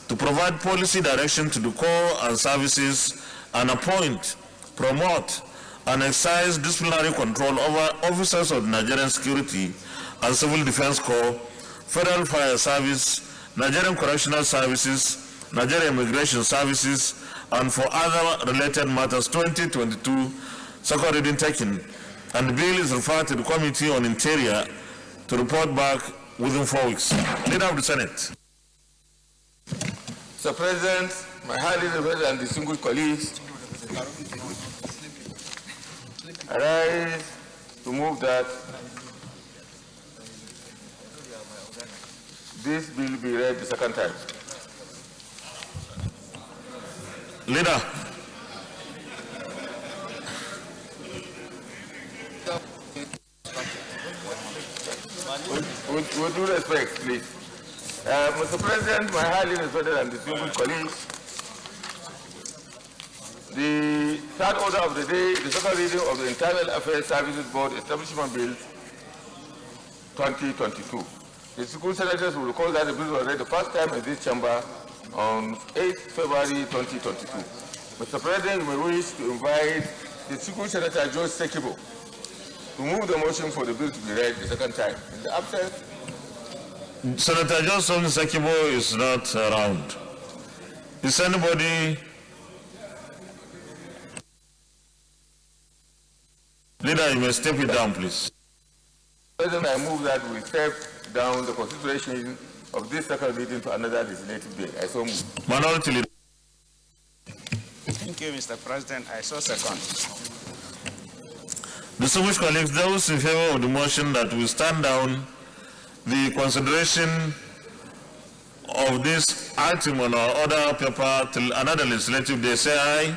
to provide policy direction to the Corps and services and appoint, promote, and exercise disciplinary control over officers of the Nigerian Security and Civil Defense Corps, Federal Fire Service, Nigerian Correctional Services, Nigerian Immigration Services, and for other related matters, 2022, second reading taken, and the bill is referred to the Committee on Interior to report back within 4 weeks. Leader of the Senate. Mr. President, my highly revered and distinguished colleagues, I rise to move that this bill be read the second time. Leader. With due respect, please. Mr. President, my highly respected and distinguished colleagues, Third order of the day, the second reading of the Internal Affairs Services Board Establishment Bill 2022. The school senators will recall that the bill was read the first time in this chamber on 8th February 2022. Mr. President, we wish to invite the school senator George Sekibo to move the motion for the bill to be read the second time. In the absence, Senator Johnson Sekibo is not around. Is anybody? Leader, you may step it down, please. President, I move that we step down the consideration of this second reading to another legislative bill. I so move. Minority Leader. Thank you, Mr. President. I so second. Distinguished colleagues, those in favor of the motion that we stand down the consideration of this item on our order paper till another legislative day, say aye.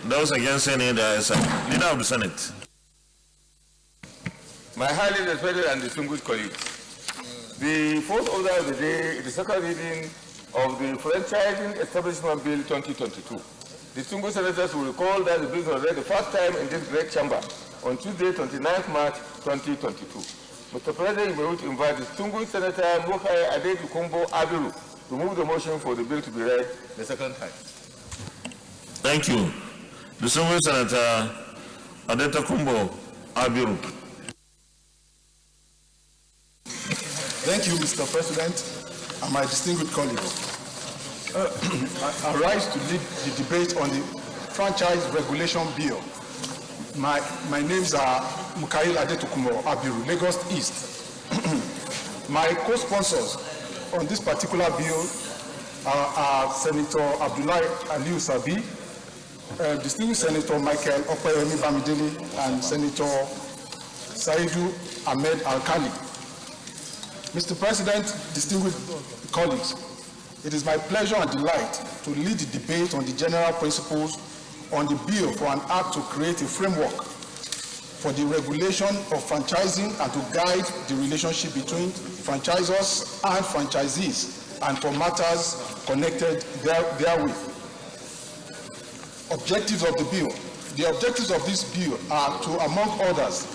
Those against say nay, there is aye. Leader of the Senate. My highly respected and distinguished colleagues, the fourth order of the day is the second reading of the Franchising Establishment Bill 2022. Distinguished senators will recall that the bill was read the first time in this great chamber on Tuesday, 29th March 2022. Mr. President, we wish to invite distinguished Senator Mukai Adetukumbo Abiru to move the motion for the bill to be read the second time. Thank you. Distinguished Senator Adetukumbo Abiru. Thank you, Mr. President, and my distinguished colleagues. I rise to lead the debate on the Franchise Regulation Bill. My names are Mukail Adetukumbo Abiru, Lagos East. My co-sponsors on this particular bill are Senator Abdullahi Aliu Sabi, distinguished Senator Michael Opeyemi Bamidele, and Senator Saidu Ahmed Al-Khali. Mr. President, distinguished colleagues, it is my pleasure and delight to lead the debate on the general principles on the bill for an act to create a framework for the regulation of franchising and to guide the relationship between franchisors and franchisees and for matters connected therewith. Objectives of the bill. The objectives of this bill are to, among others,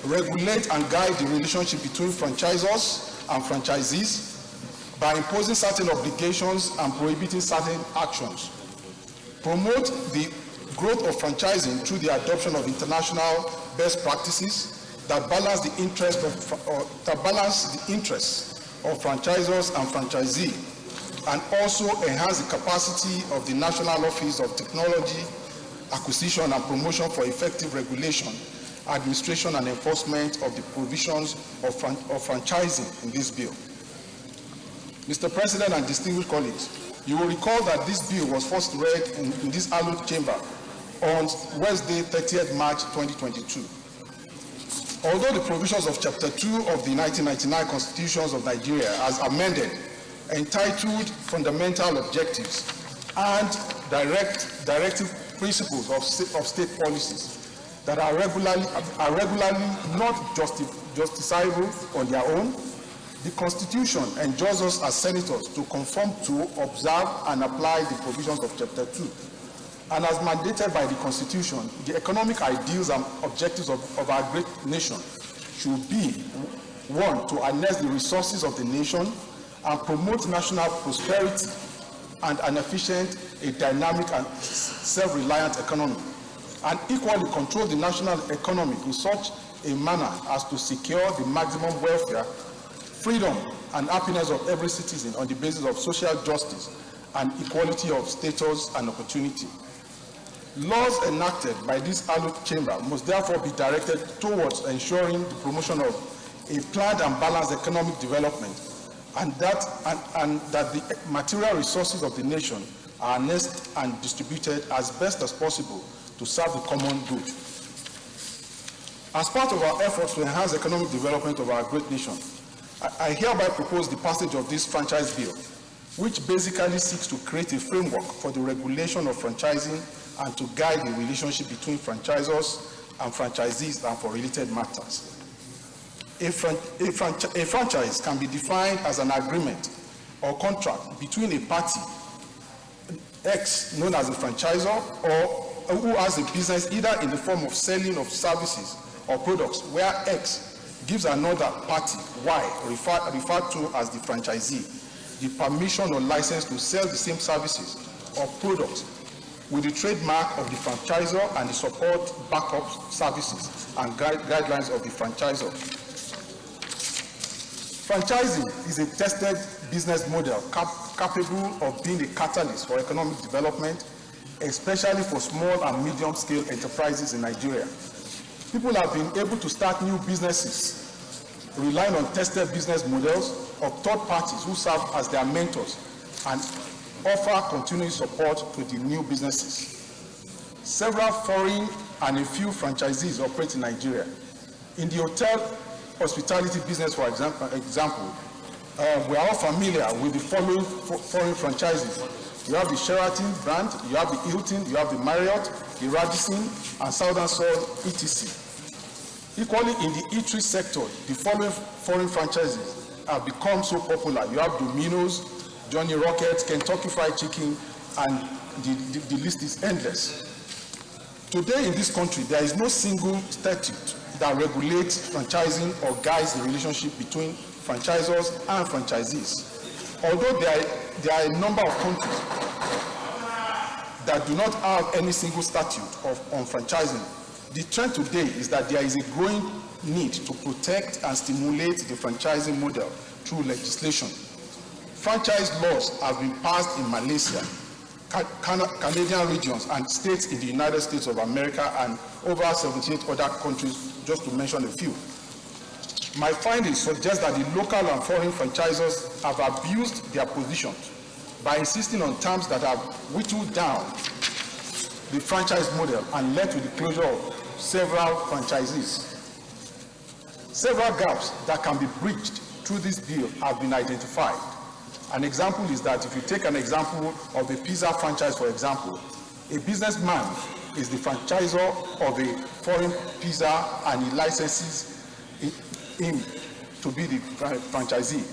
regulate and guide the relationship between franchisors and franchisees by imposing certain obligations and prohibiting certain actions. Promote the growth of franchising through the adoption of international best practices that balance the interests of franchisors and franchisee, and also enhance the capacity of the National Office of Technology Acquisition and Promotion for effective regulation, administration and enforcement of the provisions of franchising in this bill. Mr. President and distinguished colleagues, you will recall that this bill was first read in this hallowed chamber on Wednesday, 30th March 2022. Although the provisions of Chapter 2 of the 1999 Constitution of Nigeria, as amended, entitled Fundamental Objectives and Directive Principles of state policies that are regularly not justiciable on their own, the Constitution enjoins us as senators to conform to, observe, and apply the provisions of Chapter 2. And as mandated by the Constitution, the economic ideals and objectives of our great nation should be, one, to harness the resources of the nation and promote national prosperity and an efficient, a dynamic, and self-reliant economy, and equally control the national economy in such a manner as to secure the maximum welfare, freedom, and happiness of every citizen on the basis of social justice and equality of status and opportunity. Laws enacted by this hallowed chamber must therefore be directed towards ensuring the promotion of a planned and balanced economic development, and that the material resources of the nation are harnessed and distributed as best as possible to serve the common good. As part of our efforts to enhance economic development of our great nation, I hereby propose the passage of this franchise bill, which basically seeks to create a framework for the regulation of franchising and to guide the relationship between franchisors and franchisees and for related matters. A franchise can be defined as an agreement or contract between a party X, known as a franchisor, or who has a business either in the form of selling of services or products, where X gives another party, Y, referred to as the franchisee, the permission or license to sell the same services or products with the trademark of the franchisor and the support backup services and guidelines of the franchisor. Franchising is a tested business model capable of being a catalyst for economic development, especially for small and medium-scale enterprises in Nigeria. People have been able to start new businesses relying on tested business models of third parties who serve as their mentors and offer continuing support to the new businesses. Several foreign and a few franchisees operate in Nigeria. In the hotel hospitality business, for example, we are all familiar with the following foreign franchises. You have the Sheraton brand, you have the Hilton, you have the Marriott, the Radisson, and Southern Soul, etc. Equally, in the eatery sector, the following foreign franchises have become so popular. You have Domino's, Johnny Rockets, Kentucky Fried Chicken, and the list is endless. Today in this country, there is no single statute that regulates franchising or guides the relationship between franchisors and franchisees. Although there are a number of countries that do not have any single statute on franchising, the trend today is that there is a growing need to protect and stimulate the franchising model through legislation. Franchise laws have been passed in Malaysia, Canadian regions, and states in the United States of America, and over 78 other countries, just to mention a few. My findings suggest that the local and foreign franchisors have abused their positions by insisting on terms that have whittled down the franchise model and led to the closure of several franchisees. Several gaps that can be bridged through this bill have been identified. An example is that if you take an example of a pizza franchise, for example, a businessman is the franchisor of a foreign pizza and he licenses him to be the franchisee.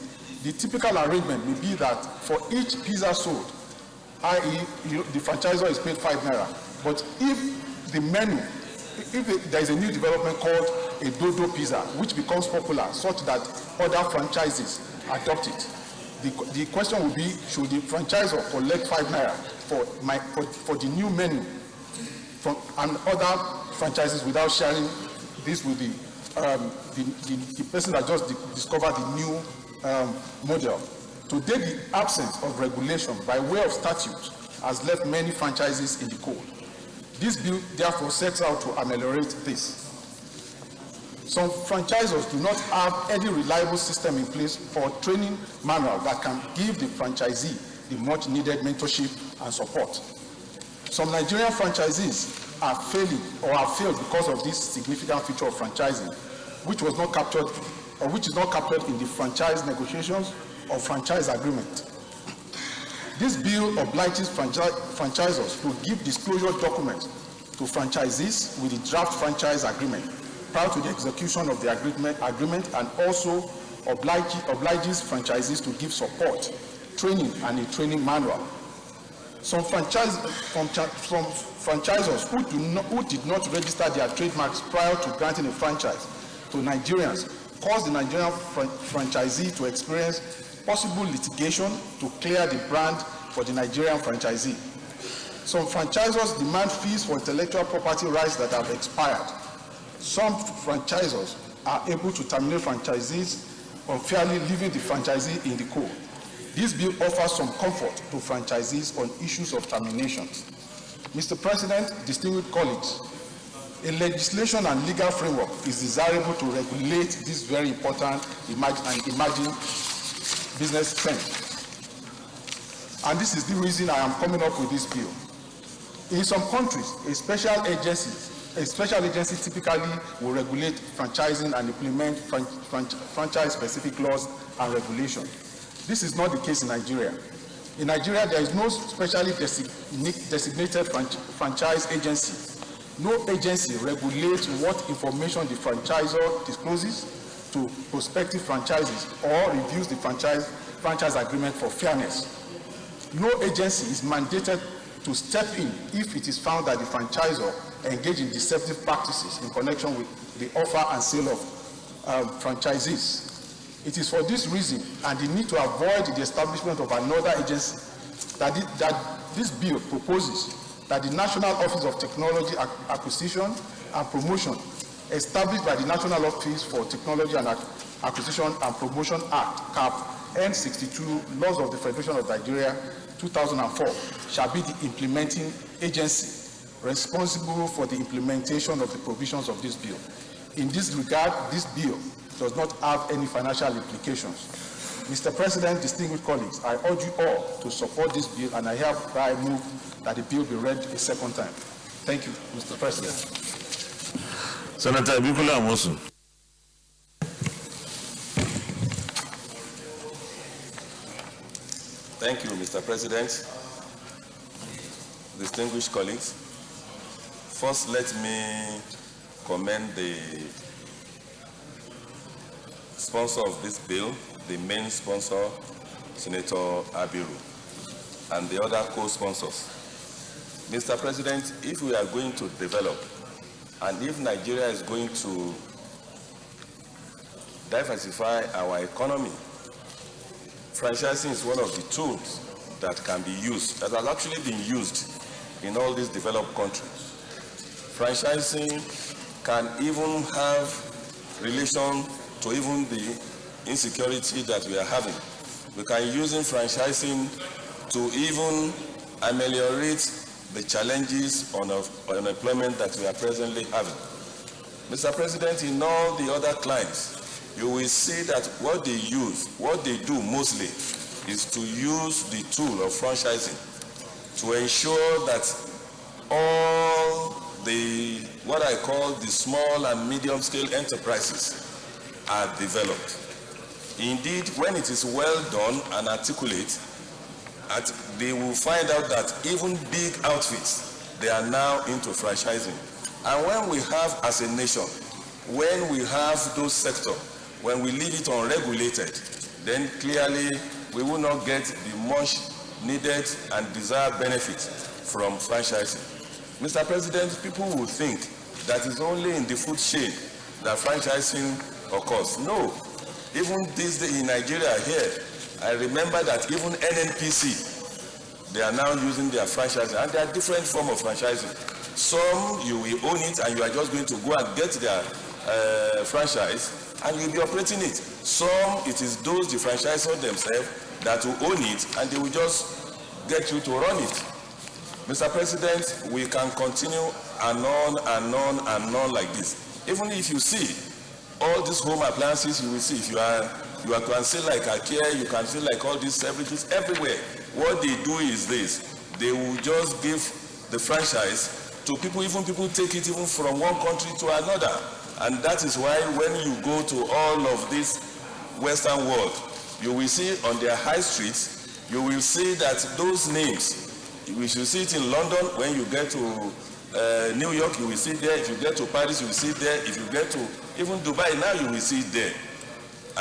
The typical arrangement may be that for each pizza sold, i.e., the franchisor is paid 5 naira. But if the menu, if there is a new development called a Dodo pizza, which becomes popular such that other franchises adopt it, the question will be, should the franchisor collect 5 naira for the new menu from and other franchises without sharing this with the person that just discovered the new model? Today, the absence of regulation by way of statute has left many franchises in the cold. This bill therefore sets out to ameliorate this. Some franchisors do not have any reliable system in place for training manual that can give the franchisee the much needed mentorship and support. Some Nigerian franchisees are failing or have failed because of this significant feature of franchising, which was not captured or which is not captured in the franchise negotiations or franchise agreement. This bill obliges franchisors to give disclosure documents to franchisees with the draft franchise agreement prior to the execution of the agreement, and also obliges franchisees to give support, training, and a training manual. Some franchisors who did not register their trademarks prior to granting a franchise to Nigerians caused the Nigerian franchisee to experience possible litigation to clear the brand for the Nigerian franchisee. Some franchisors demand fees for intellectual property rights that have expired. Some franchisors are able to terminate franchisees unfairly, leaving the franchisee in the cold. This bill offers some comfort to franchisees on issues of termination. Mr. President, distinguished colleagues, a legislation and legal framework is desirable to regulate this very important emerging business trend. And this is the reason I am coming up with this bill. In some countries, a special agency typically will regulate franchising and implement franchise-specific laws and regulations. This is not the case in Nigeria. In Nigeria, there is no specially designated franchise agency. No agency regulates what information the franchisor discloses to prospective franchises or reviews the franchise agreement for fairness. No agency is mandated to step in if it is found that the franchisor engaged in deceptive practices in connection with the offer and sale of franchisees. It is for this reason and the need to avoid the establishment of another agency that this bill proposes that the National Office of Technology Acquisition and Promotion, established by the National Office for Technology and Acquisition and Promotion Act, CAP, N62, Laws of the Federation of Nigeria, 2004, shall be the implementing agency responsible for the implementation of the provisions of this bill. In this regard, this bill does not have any financial implications. Mr. President, distinguished colleagues, I urge you all to support this bill, and I hereby move that the bill be read a second time. Thank you, Mr. President. Senator Bikola Amosu. Thank you, Mr. President. Distinguished colleagues, first let me commend the sponsor of this bill, the main sponsor, Senator Abiru, and the other co-sponsors. Mr. President, if we are going to develop, and if Nigeria is going to diversify our economy, franchising is one of the tools that can be used, that has actually been used in all these developed countries. Franchising can even have relation to even the insecurity that we are having. We can use franchising to even ameliorate the challenges on unemployment that we are presently having. Mr. President, in all the other clients, you will see that what they do mostly is to use the tool of franchising to ensure that all the, what I call the small and medium scale enterprises are developed. Indeed, when it is well done and articulate, they will find out that even big outfits, they are now into franchising. And when we have, as a nation, when we have those sectors, when we leave it unregulated, then clearly we will not get the much needed and desired benefit from franchising. Mr. President, people will think that it's only in the food chain that franchising occurs. No. Even this day in Nigeria here, I remember that even NNPC, they are now using their franchising, and there are different forms of franchising. Some, you will own it and you are just going to go and get their franchise, and you'll be operating it. Some, it is those, the franchisors themselves, that will own it, and they will just get you to run it. Mr. President, we can continue and on and on and on like this. Even if you see all these home appliances, you will see, if you can see like IKEA, you can see like all these services everywhere. What they do is this: they will just give the franchise to people, even people take it even from one country to another. And that is why when you go to all of this Western world, you will see on their high streets, you will see that those names, we should see it in London. When you get to New York, you will see it there. If you get to Paris, you will see it there. If you get to even Dubai now, you will see it there.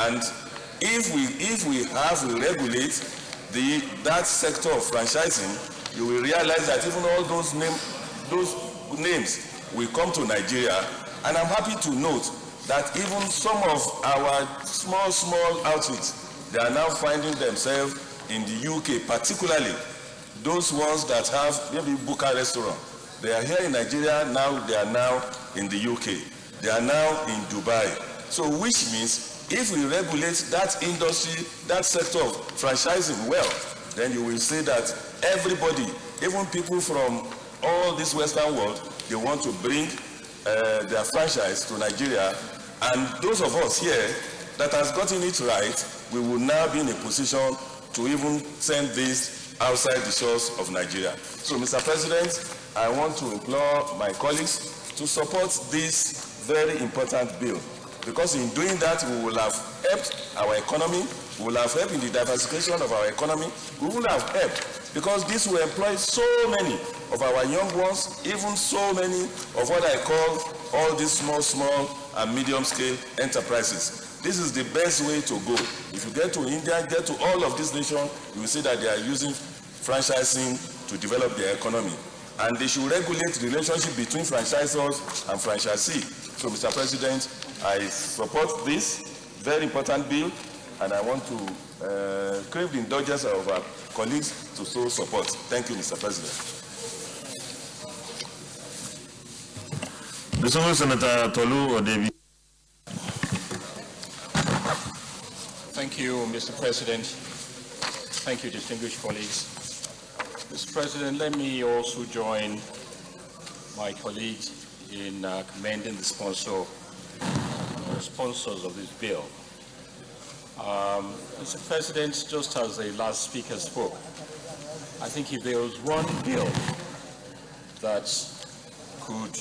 And if we regulate that sector of franchising, you will realize that even all those names will come to Nigeria. And I'm happy to note that even some of our small outfits, they are now finding themselves in the UK, particularly those ones that have maybe Buka restaurant. They are here in Nigeria now, they are now in the UK. They are now in Dubai. So which means if we regulate that industry, that sector of franchising well, then you will see that everybody, even people from all this Western world, they want to bring their franchise to Nigeria. And those of us here that has gotten it right, we will now be in a position to even send this outside the shores of Nigeria. So, Mr. President, I want to implore my colleagues to support this very important bill, because in doing that, we will have helped our economy, we will have helped in the diversification of our economy, we will have helped, because this will employ so many of our young ones, even so many of what I call all these small and medium-scale enterprises. This is the best way to go. If you get to India, get to all of these nations, you will see that they are using franchising to develop their economy. And they should regulate the relationship between franchisors and franchisee. So, Mr. President, I support this very important bill, and I want to crave the indulgence of our colleagues to show support. Thank you, Mr. President. Distinguished Senator Tolu Odebi. Thank you, Mr. President. Thank you, distinguished colleagues. Mr. President, let me also join my colleagues in commending the sponsors of this bill. Mr. President, just as the last speaker spoke, I think if there was one bill that could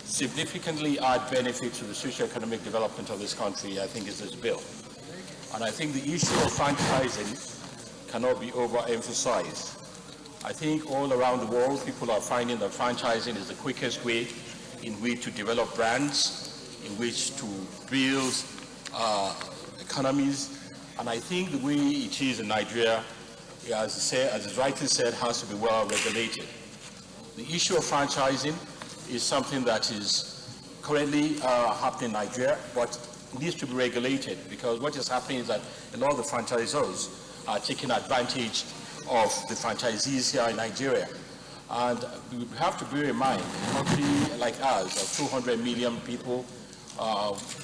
significantly add benefit to the socio-economic development of this country, I think it's this bill. And I think the issue of franchising cannot be overemphasized. I think all around the world, people are finding that franchising is the quickest way in which to develop brands, in which to build economies. And I think the way it is in Nigeria, as is rightly said, has to be well regulated. The issue of franchising is something that is currently happening in Nigeria, but needs to be regulated, because what is happening is that a lot of the franchisors are taking advantage of the franchisees here in Nigeria. And we have to bear in mind, a country like ours, of 200 million people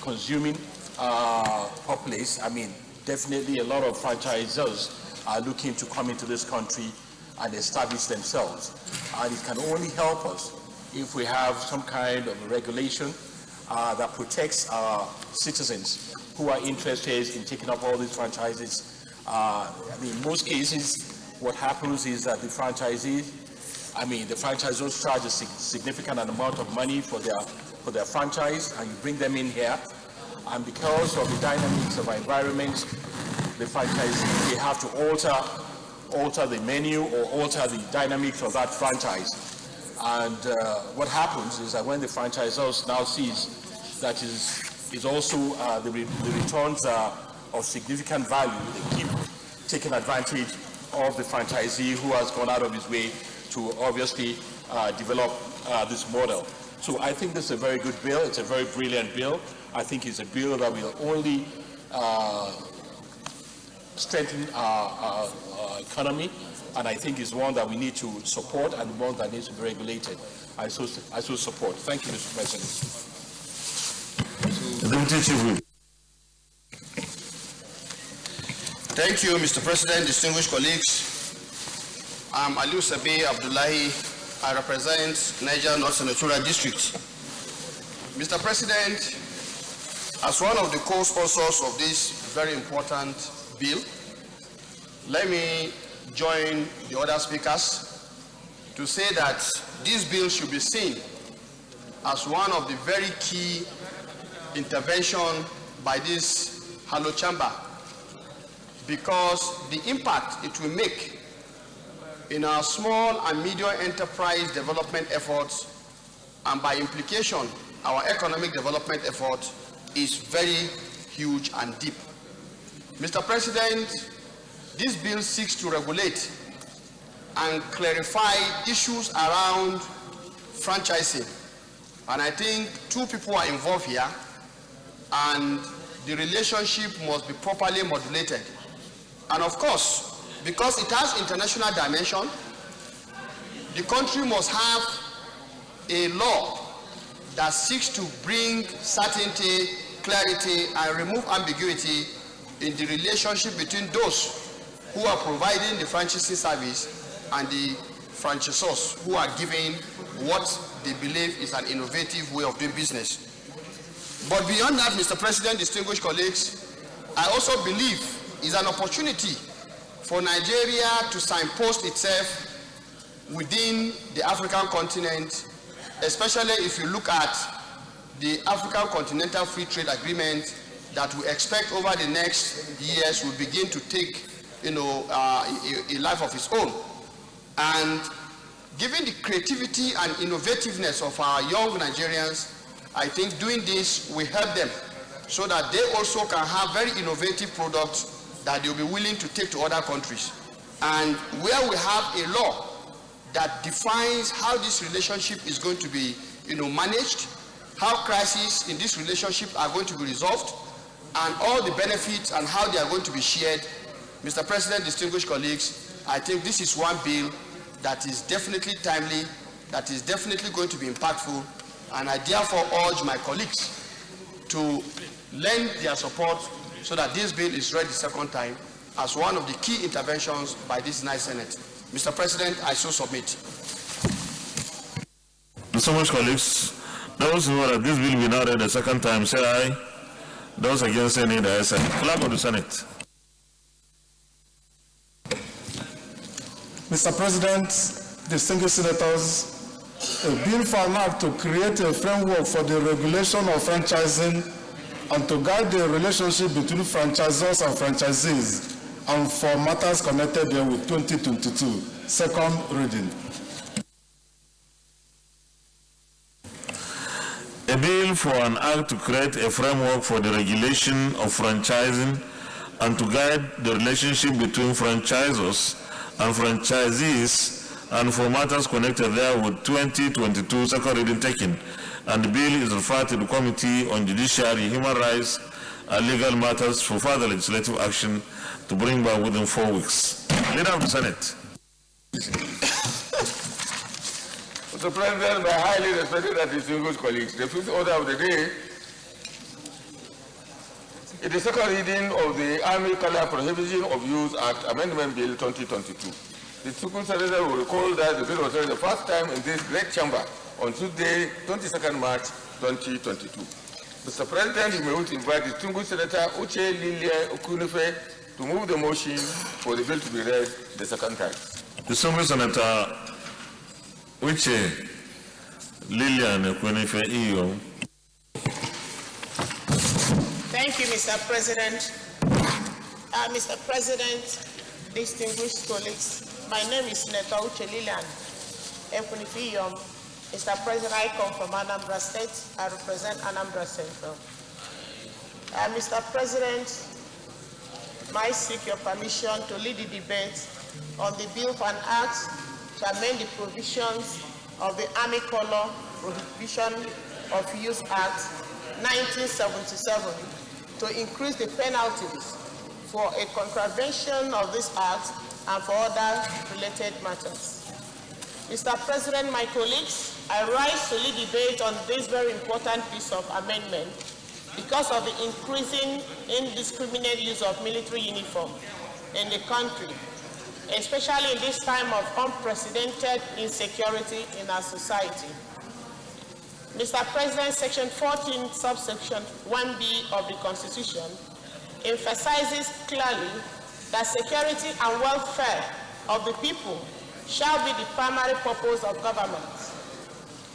consuming populace, I mean, definitely a lot of franchisors are looking to come into this country and establish themselves. And it can only help us if we have some kind of a regulation that protects our citizens who are interested in taking up all these franchises. I mean, in most cases, what happens is that the franchisors charge a significant amount of money for their franchise, and you bring them in here, and because of the dynamics of our environment, the franchisee, they have to alter the menu or alter the dynamics of that franchise. And what happens is that when the franchisors now sees that is also the returns are of significant value, they keep taking advantage of the franchisee who has gone out of his way to obviously develop this model. So I think this is a very good bill. It's a very brilliant bill. I think it's a bill that will only strengthen our economy, and I think it's one that we need to support and one that needs to be regulated. I so support. Thank you, Mr. President. Thank you, Mr. President, distinguished colleagues. I'm Aliu Sabi Abdullahi. I represent Niger North Senatorial District. Mr. President, as one of the co-sponsors of this very important bill, let me join the other speakers to say that this bill should be seen as one of the very key intervention by this Halo Chamber, because the impact it will make in our small and medium enterprise development efforts, and by implication, our economic development effort, is very huge and deep. Mr. President, this bill seeks to regulate and clarify issues around franchising. And I think two people are involved here, and the relationship must be properly modulated. And of course, because it has international dimension, the country must have a law that seeks to bring certainty, clarity, and remove ambiguity in the relationship between those who are providing the franchising service and the franchisors who are giving what they believe is an innovative way of doing business. But beyond that, Mr. President, distinguished colleagues, I also believe is an opportunity for Nigeria to signpost itself within the African continent, especially if you look at the African Continental Free Trade Agreement that we expect over the next years will begin to take, a life of its own. And given the creativity and innovativeness of our young Nigerians, I think doing this will help them so that they also can have very innovative products that they'll be willing to take to other countries. And where we have a law that defines how this relationship is going to be, managed, how crises in this relationship are going to be resolved, and all the benefits and how they are going to be shared. Mr. President, distinguished colleagues, I think this is one bill that is definitely timely, that is definitely going to be impactful, and I therefore urge my colleagues to lend their support so that this bill is read the second time as one of the key interventions by this nice Senate. Mr. President, I so submit. So much, colleagues. Those who are that this bill will be now read the second time, say aye. Those against say nay, the ayes have it. Flag of the Senate. Mr. President, distinguished senators, a bill for an act to create a framework for the regulation of franchising and to guide the relationship between franchisors and franchisees and for matters connected with 2022. Second reading. A bill for an act to create a framework for the regulation of franchising and to guide the relationship between franchisors and franchisees and for matters connected there with 2022 second reading taken, and the bill is referred to the Committee on Judiciary, Human Rights and Legal Matters for further legislative action to bring back within 4 weeks. Leader of the Senate. Mr. President, my highly respected and distinguished colleagues, the fifth order of the day is the second reading of the Army Color Prohibition of Use Act Amendment Bill 2022. The Supreme Senator will recall that the bill was read the first time in this great chamber on Tuesday, 22nd March 2022. Mr. President, you may wish to invite Distinguished Senator Uche Lilia Okunefe to move the motion for the bill to be read the second time. Distinguished Senator Uche Lilia Okunefe, EO. Thank you, Mr. President. Mr. President, distinguished colleagues, my name is Senator Uche Lilian Ekunifiyom. Mr. President, I come from Anambra State. I represent Anambra Central. Mr. President, I seek your permission to lead the debate on the bill for an act to amend the provisions of the Army Color Prohibition of Use Act 1977 to increase the penalties for a contravention of this act and for other related matters. Mr. President, my colleagues, I rise to lead debate on this very important piece of amendment because of the increasing indiscriminate use of military uniform in the country, especially in this time of unprecedented insecurity in our society. Mr. President, Section 14, subsection 1B of the Constitution emphasizes clearly that security and welfare of the people shall be the primary purpose of government.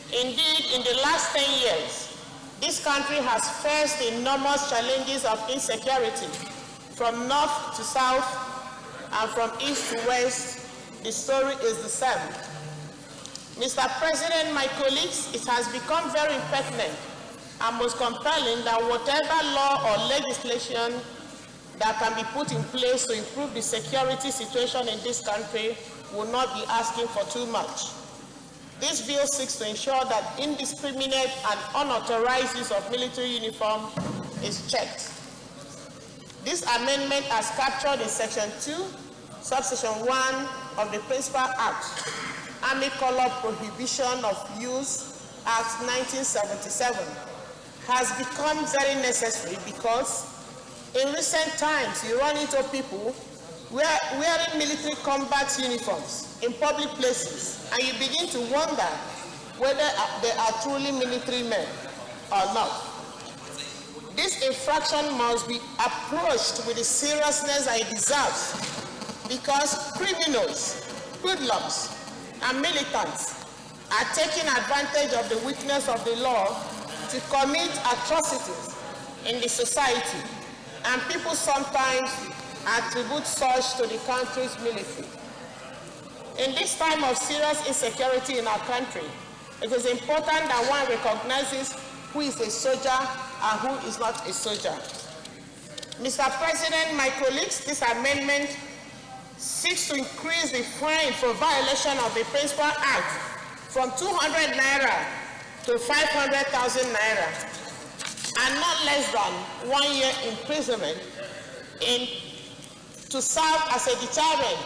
Indeed, in the last 10 years, this country has faced enormous challenges of insecurity from north to south and from east to west. The story is the same. Mr. President, my colleagues, it has become very pertinent and most compelling that whatever law or legislation that can be put in place to improve the security situation in this country will not be asking for too much. This bill seeks to ensure that indiscriminate and unauthorized use of military uniform is checked. This amendment as captured in Section 2, subsection 1 of the Principal Act, Army Color Prohibition of Use Act 1977, has become very necessary because in recent times, you run into people wearing military combat uniforms in public places, and you begin to wonder whether they are truly military men or not. This infraction must be approached with the seriousness that it deserves, because criminals, hoodlums, and militants are taking advantage of the weakness of the law to commit atrocities in the society, and people sometimes attribute such to the country's military. In this time of serious insecurity in our country, it is important that one recognizes who is a soldier and who is not a soldier. Mr. President, my colleagues, this amendment seeks to increase the fine for violation of the Principal Act from 200 naira to 500,000 naira and not less than 1 year imprisonment to serve as a deterrent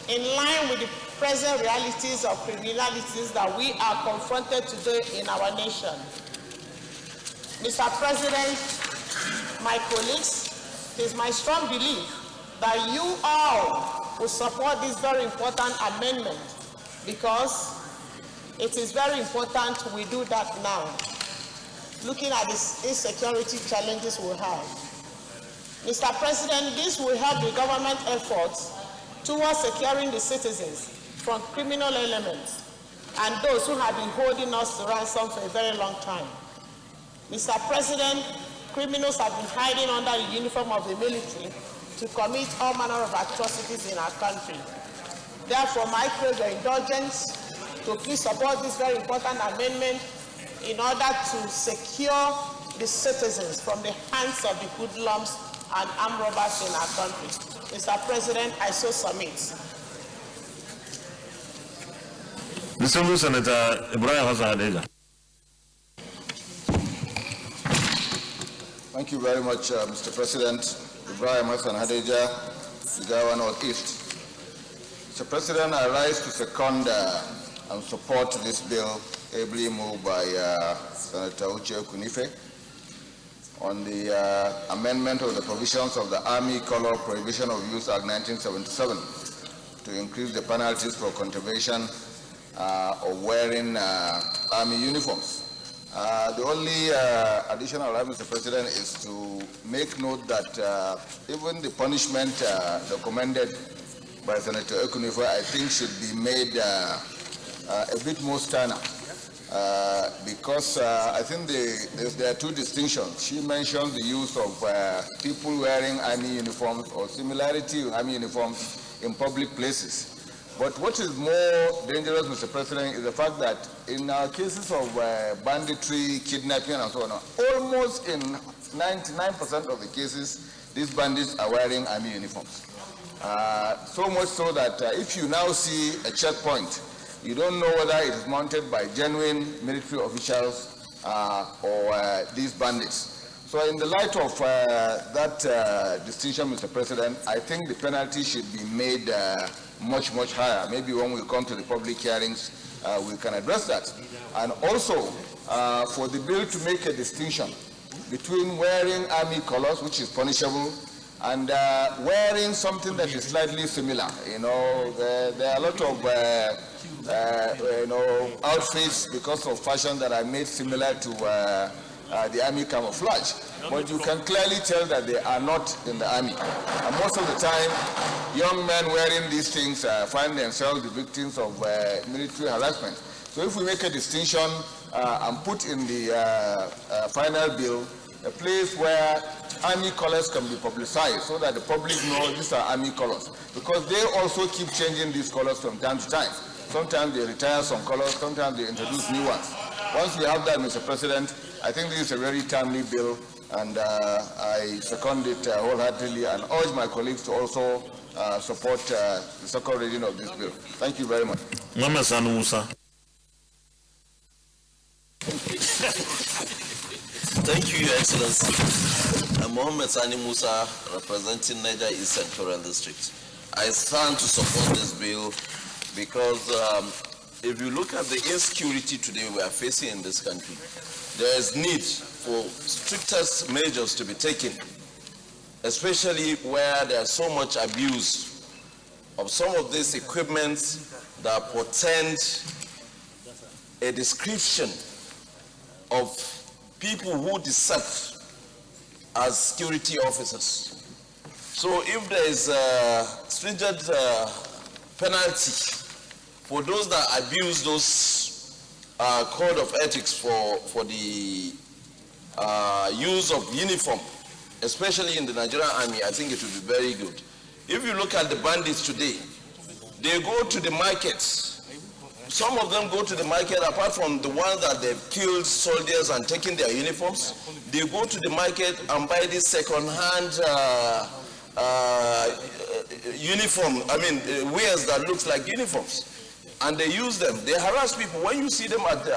in line with the present realities of criminalities that we are confronted today in our nation. Mr. President, my colleagues, it is my strong belief that you all will support this very important amendment because it is very important we do that now, looking at the insecurity challenges we have. Mr. President, this will help the government efforts towards securing the citizens from criminal elements and those who have been holding us to ransom for a very long time. Mr. President, criminals have been hiding under the uniform of the military to commit all manner of atrocities in our country. Therefore, I crave your indulgence to please support this very important amendment in order to secure the citizens from the hands of the hoodlums and armed robbers in our country. Mr. President, I so submit. Distinguished Senator Ibrahim Hassan Hadeja. Thank you very much, Mr. President. Ibrahim Hassan Hadeja, Jigawa North East. Mr. President, I rise to second and support this bill ably moved by Senator Uche Kunife on the amendment of the provisions of the Army Color Prohibition of Use Act 1977 to increase the penalties for contravention of wearing Army uniforms. The only addition I will have, Mr. President, is to make note that even the punishment recommended by Senator Ekunife, I think, should be made a bit more sterner. Because I think there are two distinctions. She mentioned the use of people wearing Army uniforms or similarity with Army uniforms in public places. But what is more dangerous, Mr. President, is the fact that in cases of banditry, kidnapping, and so on, almost in 99% of the cases, these bandits are wearing Army uniforms. So much so that if you now see a checkpoint, you don't know whether it is mounted by genuine military officials or these bandits. So in the light of that distinction, Mr. President, I think the penalty should be made much, much higher. Maybe when we come to the public hearings, we can address that. And also, for the bill to make a distinction between wearing Army colors, which is punishable, and wearing something that is slightly similar. You know, there are a lot of outfits because of fashion that are made similar to the Army camouflage. But you can clearly tell that they are not in the Army. And most of the time, young men wearing these things find themselves the victims of military harassment. So if we make a distinction and put in the final bill a place where Army colors can be publicized so that the public knows these are Army colors, because they also keep changing these colors from time to time. Sometimes they retire some colors, sometimes they introduce new ones. Once we have that, Mr. President, I think this is a very timely bill, and I second it wholeheartedly and urge my colleagues to also support the second reading of this bill. Thank you very much. Mama Sanu Musa. Thank you, Your Excellency. I'm Mohammed Sani Musa, representing Niger East Senatorial District. I stand to support this bill because if you look at the insecurity today we are facing in this country, there is need for strictest measures to be taken, especially where there's so much abuse of some of these equipments that portend a description of people who deceive as security officers. So if there is a stringent penalty for those that abuse those code of ethics for the use of uniform, especially in the Nigerian Army, I think it will be very good. If you look at the bandits today, they go to the markets. Some of them go to the market, apart from the ones that they've killed soldiers and taken their uniforms, they go to the market and buy these second-hand uniform, wears that looks like uniforms. And they use them. They harass people. When you see them at the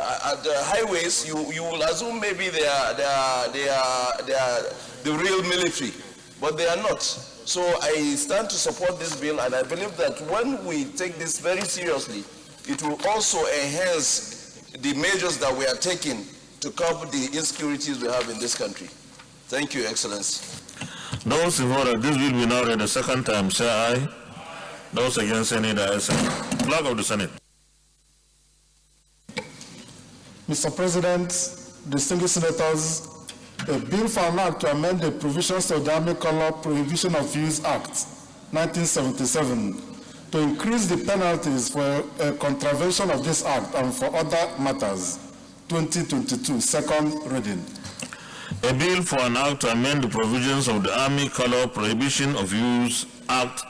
highways, you will assume maybe they are the real military, but they are not. So I stand to support this bill, and I believe that when we take this very seriously, it will also enhance the measures that we are taking to curb the insecurities we have in this country. Thank you, Excellency. Those in favor that this bill be now read the second time, say aye. Those against, say nay. Clerk of the Senate. Mr. President, distinguished senators, a bill for an act to amend the provisions of the Army Color Prohibition of Use Act 1977 to increase the penalties for a contravention of this act and for other matters. 2022, second reading. A bill for an act to amend the provisions of the Army Color Prohibition of Use Act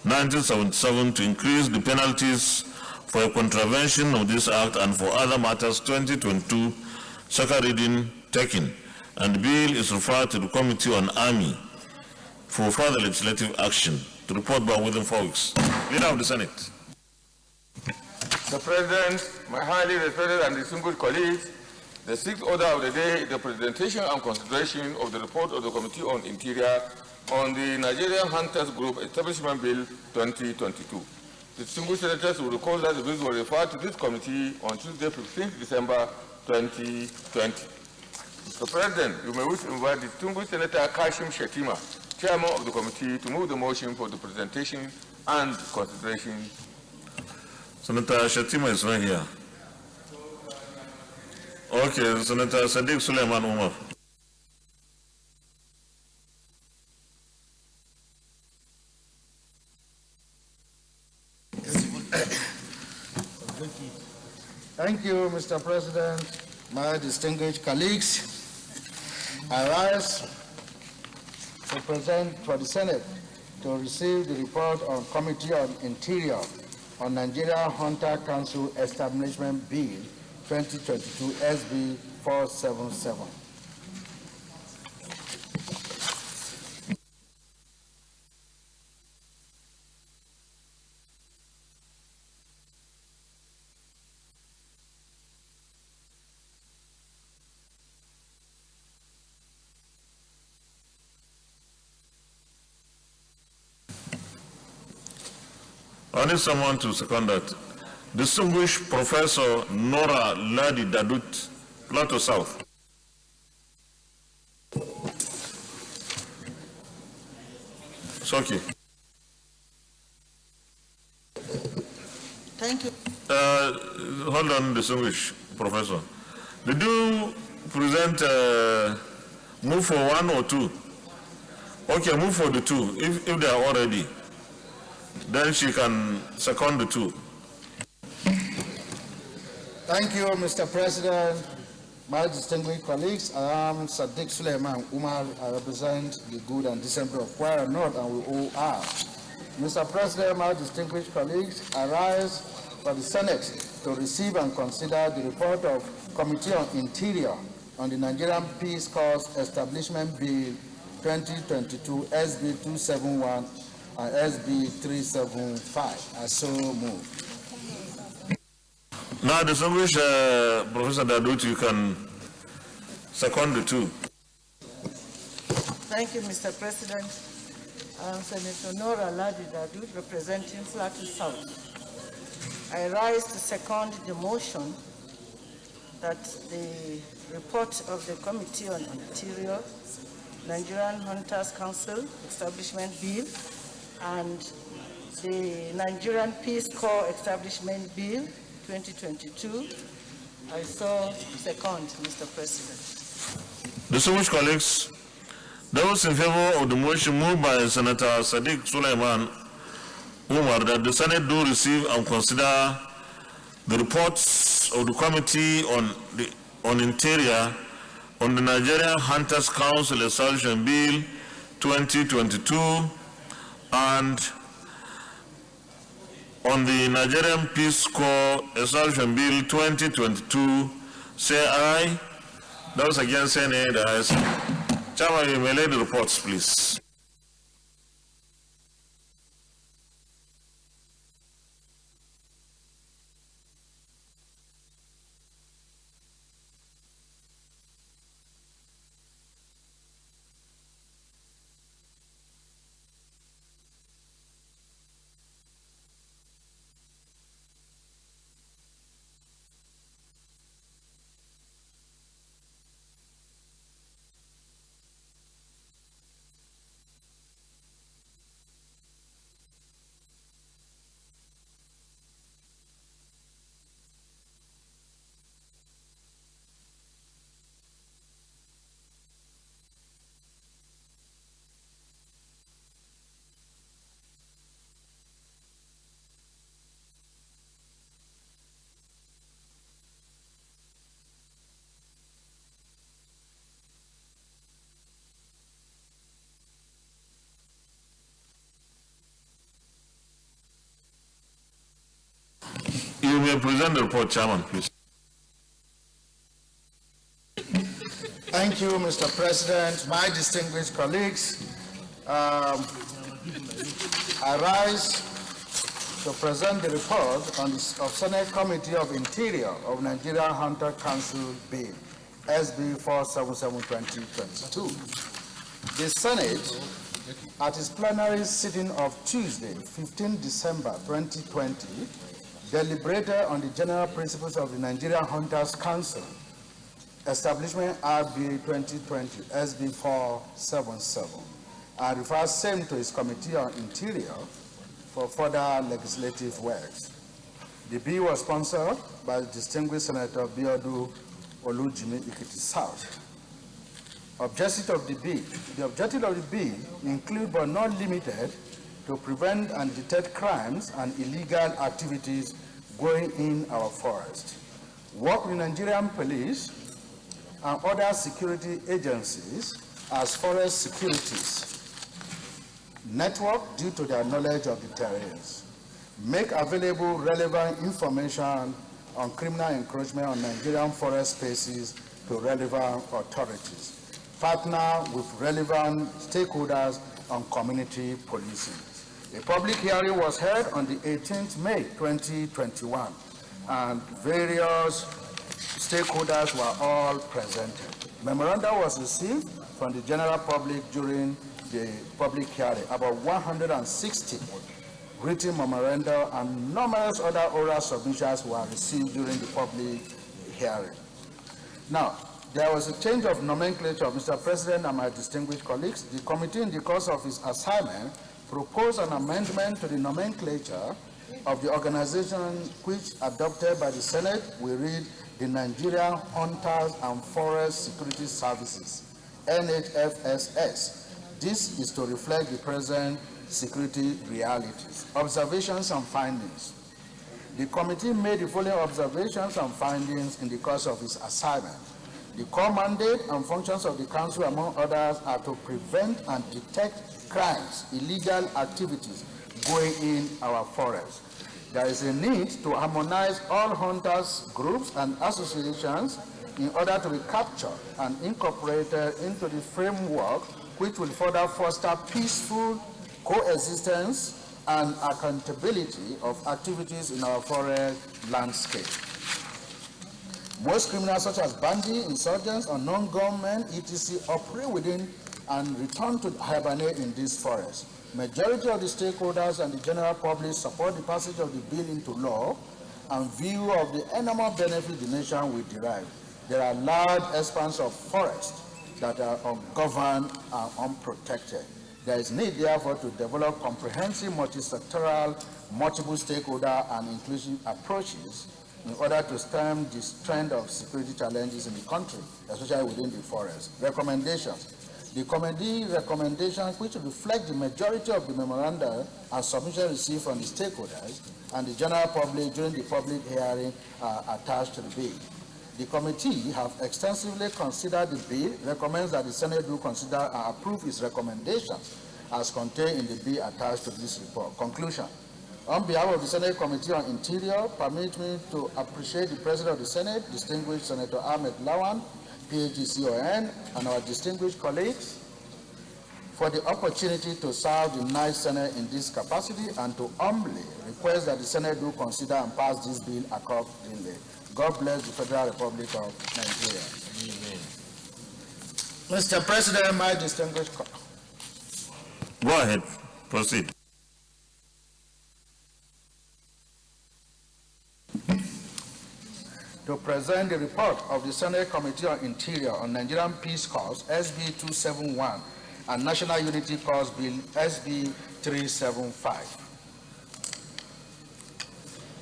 1977 to increase the penalties for a contravention of this act and for other matters. 2022, second reading taken. And the bill is referred to the Committee on Army for further legislative action. To report by within 4 weeks. Leader of the Senate. Mr. President, my highly respected and distinguished colleagues, the sixth order of the day is the presentation and consideration of the report of the Committee on Interior on the Nigerian Hunters Group Establishment Bill 2022. The distinguished senators will recall that the bills were referred to this committee on Tuesday, 15th December 2020. Mr. President, you may wish to invite distinguished Senator Kashim Shetima, Chairman of the committee, to move the motion for the presentation and consideration. Senator Shetima is not here. Okay, Senator Sadiq Suleiman Umar. Thank you, Mr. President, my distinguished colleagues. I rise to present for the Senate to receive the report on Committee on Interior on Nigeria Hunter Council Establishment Bill 2022 SB 477. I need someone to second that. Distinguished Professor Nora Ladi Dadut, Plateau South. It's okay. Thank you. Hold on, distinguished Professor. Did you present move for one or two? Okay, move for the two, if they are all ready. Then she can second the two. Thank you, Mr. President. My distinguished colleagues, I am Sadiq Suleiman Umar. I represent the good and decent of Kwara North, and we all are. Mr. President, my distinguished colleagues, I rise for the Senate to receive and consider the report of Committee on Interior on the Nigerian Peace Corps Establishment Bill 2022 SB 271 and SB 375. I so move. Now, distinguished Professor Dadut, you can second the two. Thank you, Mr. President. I'm Senator Nora Ladi Dadut, representing Plateau South. I rise to second the motion that the report of the Committee on Interior, Nigerian Hunters Council Establishment Bill, and the Nigerian Peace Corps Establishment Bill 2022. I so second, Mr. President. Distinguished colleagues, those in favor of the motion moved by Senator Sadiq Suleiman Umar that the Senate do receive and consider the reports of the Committee on Interior on the Nigerian Hunters Council Establishment Bill 2022 and on the Nigerian Peace Corps Establishment Bill 2022, say aye. Those against say nay. The ayes. Chairman, you may lay the reports, please. may present the report, Chairman, please. Thank you, Mr. President. My distinguished colleagues, I rise to present the report on the Senate Committee of Interior of Nigerian Hunter Council Bill, SB 477-2022. The Senate, at its plenary sitting of Tuesday, 15 December 2020, deliberated on the general principles of the Nigerian Hunters Council, Establishment RB 2020, SB 477, and referred same to its Committee on Interior for further legislative works. The bill was sponsored by distinguished Senator Biodu Olujimi Ikiti South. The objective of the bill include but not limited to prevent and detect crimes and illegal activities going in our forest. Work with Nigerian police and other security agencies as forest securities. Network due to their knowledge of the terrains. Make available relevant information on criminal encroachment on Nigerian forest spaces to relevant authorities. Partner with relevant stakeholders on community policing. A public hearing was held on the 18th May 2021, and various stakeholders were all presented. Memoranda was received from the general public during the public hearing. About 160 written memoranda and numerous other oral submissions were received during the public hearing. Now, there was a change of nomenclature, Mr. President and my distinguished colleagues. The committee, in the course of its assignment, proposed an amendment to the nomenclature of the organization which, adopted by the Senate, we read the Nigerian Hunters and Forest Security Services, NHFSS. This is to reflect the present security realities. Observations and findings. The committee made the following observations and findings in the course of its assignment. The core mandate and functions of the Council, among others, are to prevent and detect crimes, illegal activities going in our forests. There is a need to harmonize all hunters, groups, and associations in order to be captured and incorporated into the framework which will further foster peaceful coexistence and accountability of activities in our forest landscape. Most criminals such as bandits, insurgents, or non-government etc. operate within and return to hibernate in these forests. Majority of the stakeholders and the general public support the passage of the bill into law and view of the enormous benefit the nation will derive. There are large expanses of forest that are ungoverned and unprotected. There is need, therefore, to develop comprehensive, multi-sectoral, multiple stakeholder and inclusive approaches in order to stem this trend of security challenges in the country, especially within the forest. Recommendations. The committee recommendations, which reflect the majority of the memoranda and submissions received from the stakeholders and the general public during the public hearing, are attached to the bill. The committee have extensively considered the bill, recommends that the Senate do consider and approve its recommendations as contained in the bill attached to this report. Conclusion. On behalf of the Senate Committee on Interior, permit me to appreciate the President of the Senate, distinguished Senator Ahmed Lawan, PhD CON, and our distinguished colleagues for the opportunity to serve the United Senate in this capacity, and to humbly request that the Senate do consider and pass this bill accordingly. God bless the Federal Republic of Nigeria. Amen. Mr. President, my distinguished colleagues. Go ahead, proceed. To present the report of the Senate Committee on Interior on Nigerian Peace Corps, SB 271, and National Unity Corps Bill, SB 375.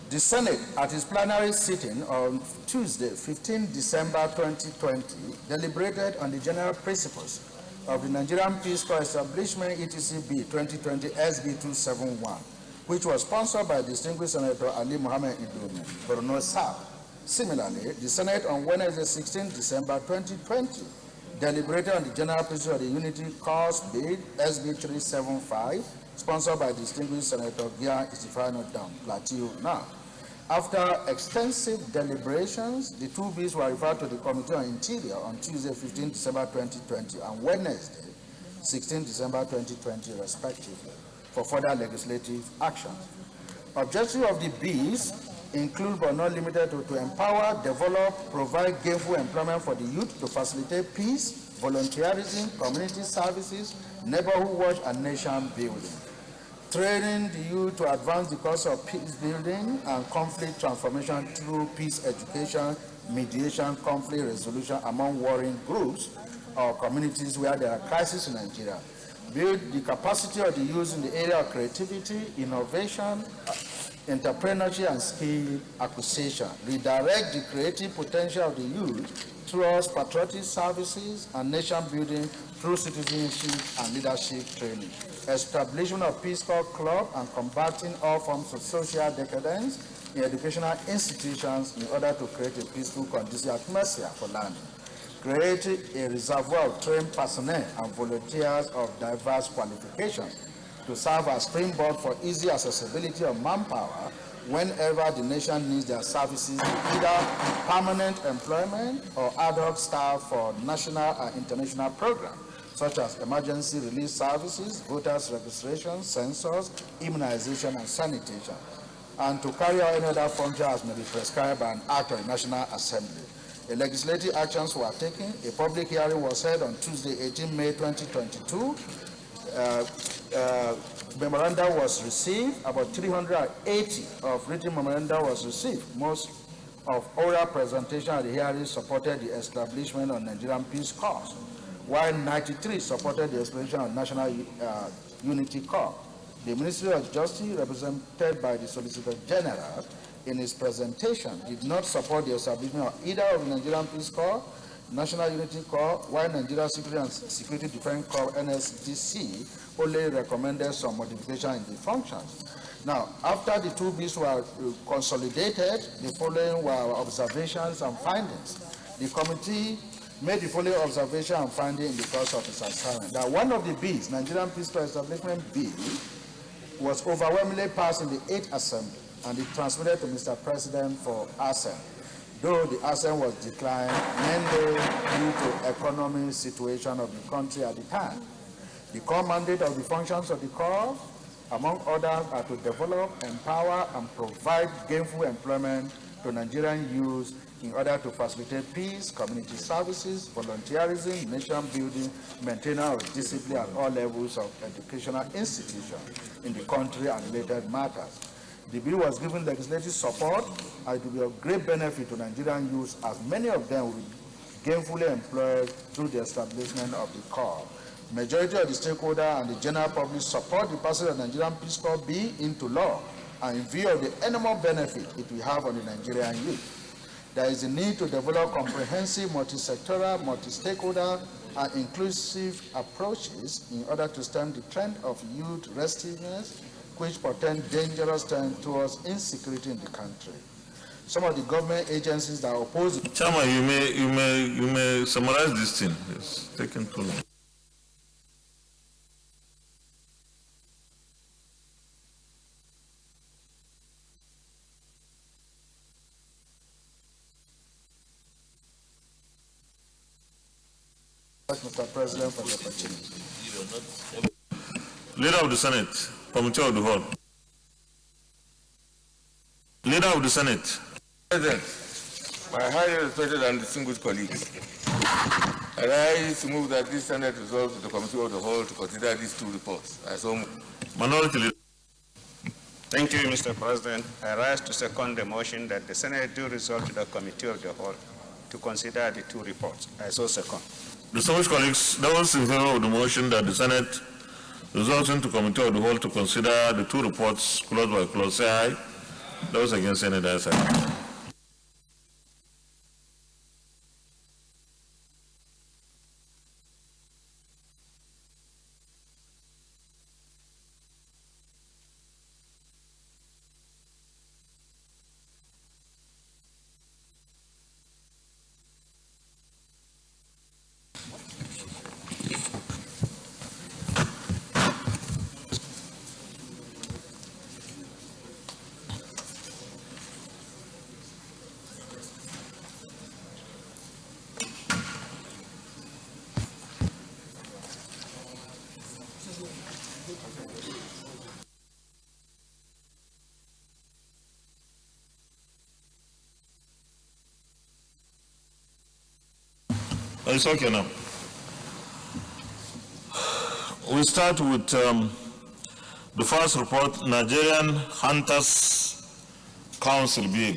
The Senate, at its plenary sitting on Tuesday, 15 December 2020, deliberated on the general principles of the Nigerian Peace Corps Establishment etc. Bill 2020 SB 271, which was sponsored by distinguished Senator Ali Mohammed Idumi, Borno South. Similarly, the Senate on Wednesday, 16 December 2020, deliberated on the general principles of the Unity Corps Bill SB 375, sponsored by distinguished Senator Gia Istifano Dam, Plateau now. After extensive deliberations, the two bills were referred to the Committee on Interior on Tuesday, 15 December 2020 and Wednesday, 16 December 2020, respectively, for further legislative action. Objectives of the bills include but not limited to empower, develop, provide gainful employment for the youth to facilitate peace, volunteerism, community services, neighborhood watch, and nation building. Training the youth to advance the cause of peace building and conflict transformation through peace education, mediation, conflict resolution among warring groups or communities where there are crises in Nigeria. Build the capacity of the youth in the area of creativity, innovation, entrepreneurship, and skill acquisition. Redirect the creative potential of the youth towards patriotic services and nation building through citizenship and leadership training. Establishment of Peace Corps Club and combating all forms of social decadence in educational institutions in order to create a peaceful, conducive atmosphere for learning. Create a reservoir of trained personnel and volunteers of diverse qualifications to serve as springboard for easy accessibility of manpower whenever the nation needs their services, either permanent employment or ad hoc staff for national and international programs, such as emergency relief services, voters registration, census, immunization, and sanitation, and to carry out any other function as may be prescribed by an act of the National Assembly. The legislative actions were taken. A public hearing was held on Tuesday, 18 May 2022. Memoranda was received. About 380 of written memoranda was received. Most of oral presentation at the hearing supported the establishment of Nigerian Peace Corps, while 93 supported the establishment of National Unity Corps. The Ministry of Justice, represented by the Solicitor General, in his presentation did not support the establishment of either of the Nigerian Peace Corps, National Unity Corps, while Nigeria Security and Security Defense Corps, NSDC, only recommended some modification in the functions. Now, after the two bills were consolidated, the following were observations and findings. The committee made the following observation and finding in the course of its assignment. That one of the bills, Nigerian Peace Corps Establishment Bill, was overwhelmingly passed in the 8th Assembly, and it transmitted to Mr. President for assent, though the assent was declined mainly due to economic situation of the country at the time. The core mandate of the functions of the Corps, among others, are to develop, empower, and provide gainful employment to Nigerian youth in order to facilitate peace, community services, volunteerism, nation building, maintenance of discipline at all levels of educational institutions in the country and related matters. The bill was given legislative support and it will be of great benefit to Nigerian youth, as many of them will be gainfully employed through the establishment of the Corps. Majority of the stakeholders and the general public support the passage of the Nigerian Peace Corps Bill into law, and in view of the enormous benefit it will have on the Nigerian youth. There is a need to develop comprehensive, multi-sectoral, multi-stakeholder, and inclusive approaches in order to stem the trend of youth restiveness, which portend dangerous trend towards insecurity in the country. Some of the government agencies that oppose. Chairman, you may summarize this thing. It's taken too long. Mr. President, for the opportunity. Leader of the Senate, Committee of the Whole. Leader of the Senate. President, my highly respected and distinguished colleagues, I rise to move that this Senate resolves to the Committee of the Whole to consider these two reports. I so move. Minority Leader. Thank you, Mr. President. I rise to second the motion that the Senate do resolve to the Committee of the Whole to consider the two reports. I so second. Distinguished colleagues, those in favor of the motion that the Senate resolves into Committee of the Whole to consider the two reports clause by clause, say aye. Those against any say aye. It's okay now. We start with the first report, Nigerian Hunters Council Bill.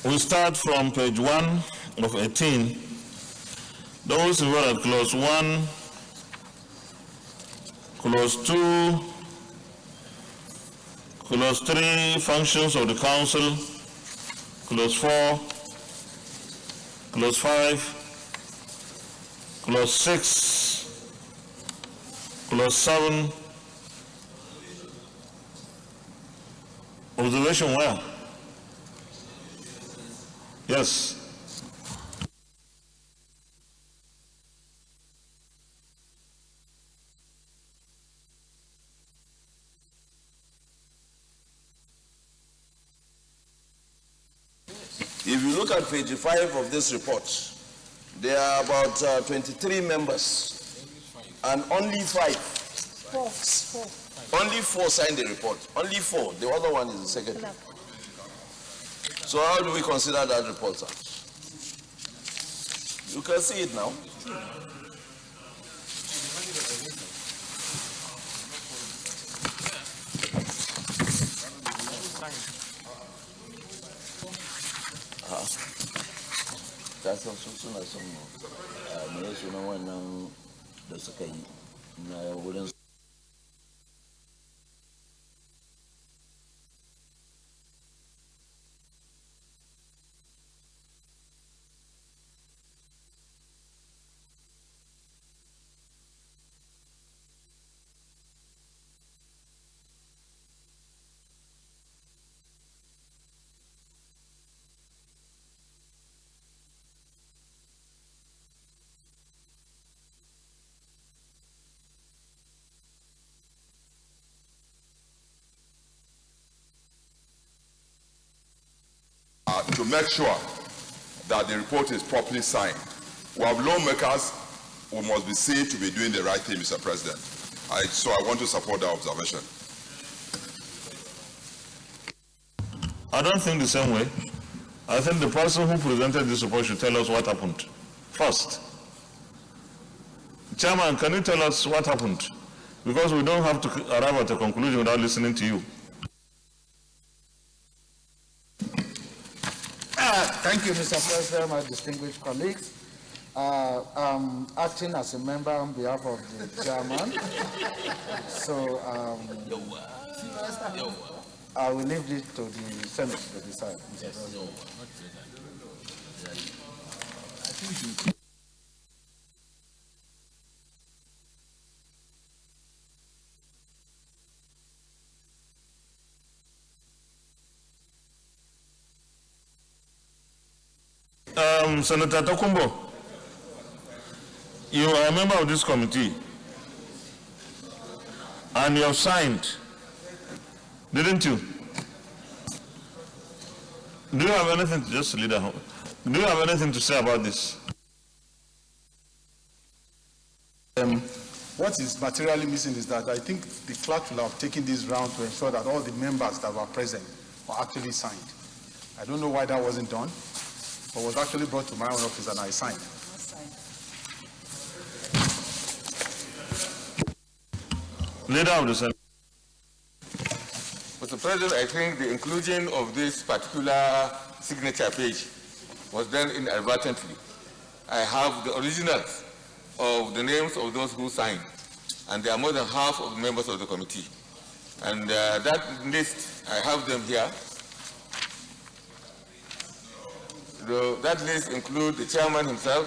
We start from page 1 of 18. Those who were at clause 1, clause 2, clause 3, functions of the council, clause 4, clause 5, clause 6, clause 7. Observation where? Yes. If you look at page 5 of this report, there are about 23 members, and only 5. Only 4 signed the report. Only 4. The other one is the secretary. So how do we consider that report, sir? You can see it now. That's also soon as some to make sure that the report is properly signed. We have lawmakers who must be seen to be doing the right thing, Mr. President. So I want to support that observation. I don't think the same way. I think the person who presented this report should tell us what happened first. Chairman, can you tell us what happened? Because we don't have to arrive at a conclusion without listening to you. Thank you, Mr. President, my distinguished colleagues. I'm acting as a member on behalf of the chairman. So I will leave it to the Senate to decide, Mr. President. Senator Tokumbo, you are a member of this committee and you have signed, didn't you? Do you have anything to just lead a, do you have anything to say about this? What is materially missing is that I think the clerk will have taken this round to ensure that all the members that were present were actually signed. I don't know why that wasn't done, but was actually brought to my own office and I signed. Leader of the Senate. Mr. President, I think the inclusion of this particular signature page was done inadvertently. I have the originals of the names of those who signed, and there are more than half of the members of the committee. And that list, I have them here. That list includes the chairman himself,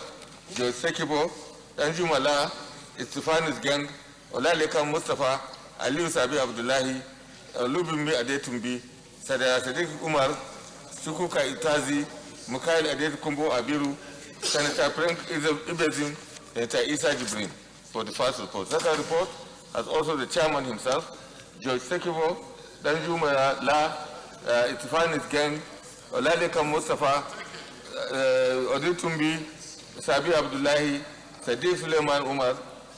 Joe Sekibo, Anju Mala, Estefanus Gang, Olaleka Mustafa, Aliu Sabi Abdullahi, Lubimi Adetumbi, Sadaya Sadiq Umar, Sukuka Itazi, Mukail Adetumbo Abiru, Senator Frank Ibezim, and Isa Jibrin for the first report. Second report has also the chairman himself, George Sekibo, Danju Mala, Estefanus Gang, Olaleka Mustafa, Odetumbi, Sabi Abdullahi, Sadiq Suleiman Umar,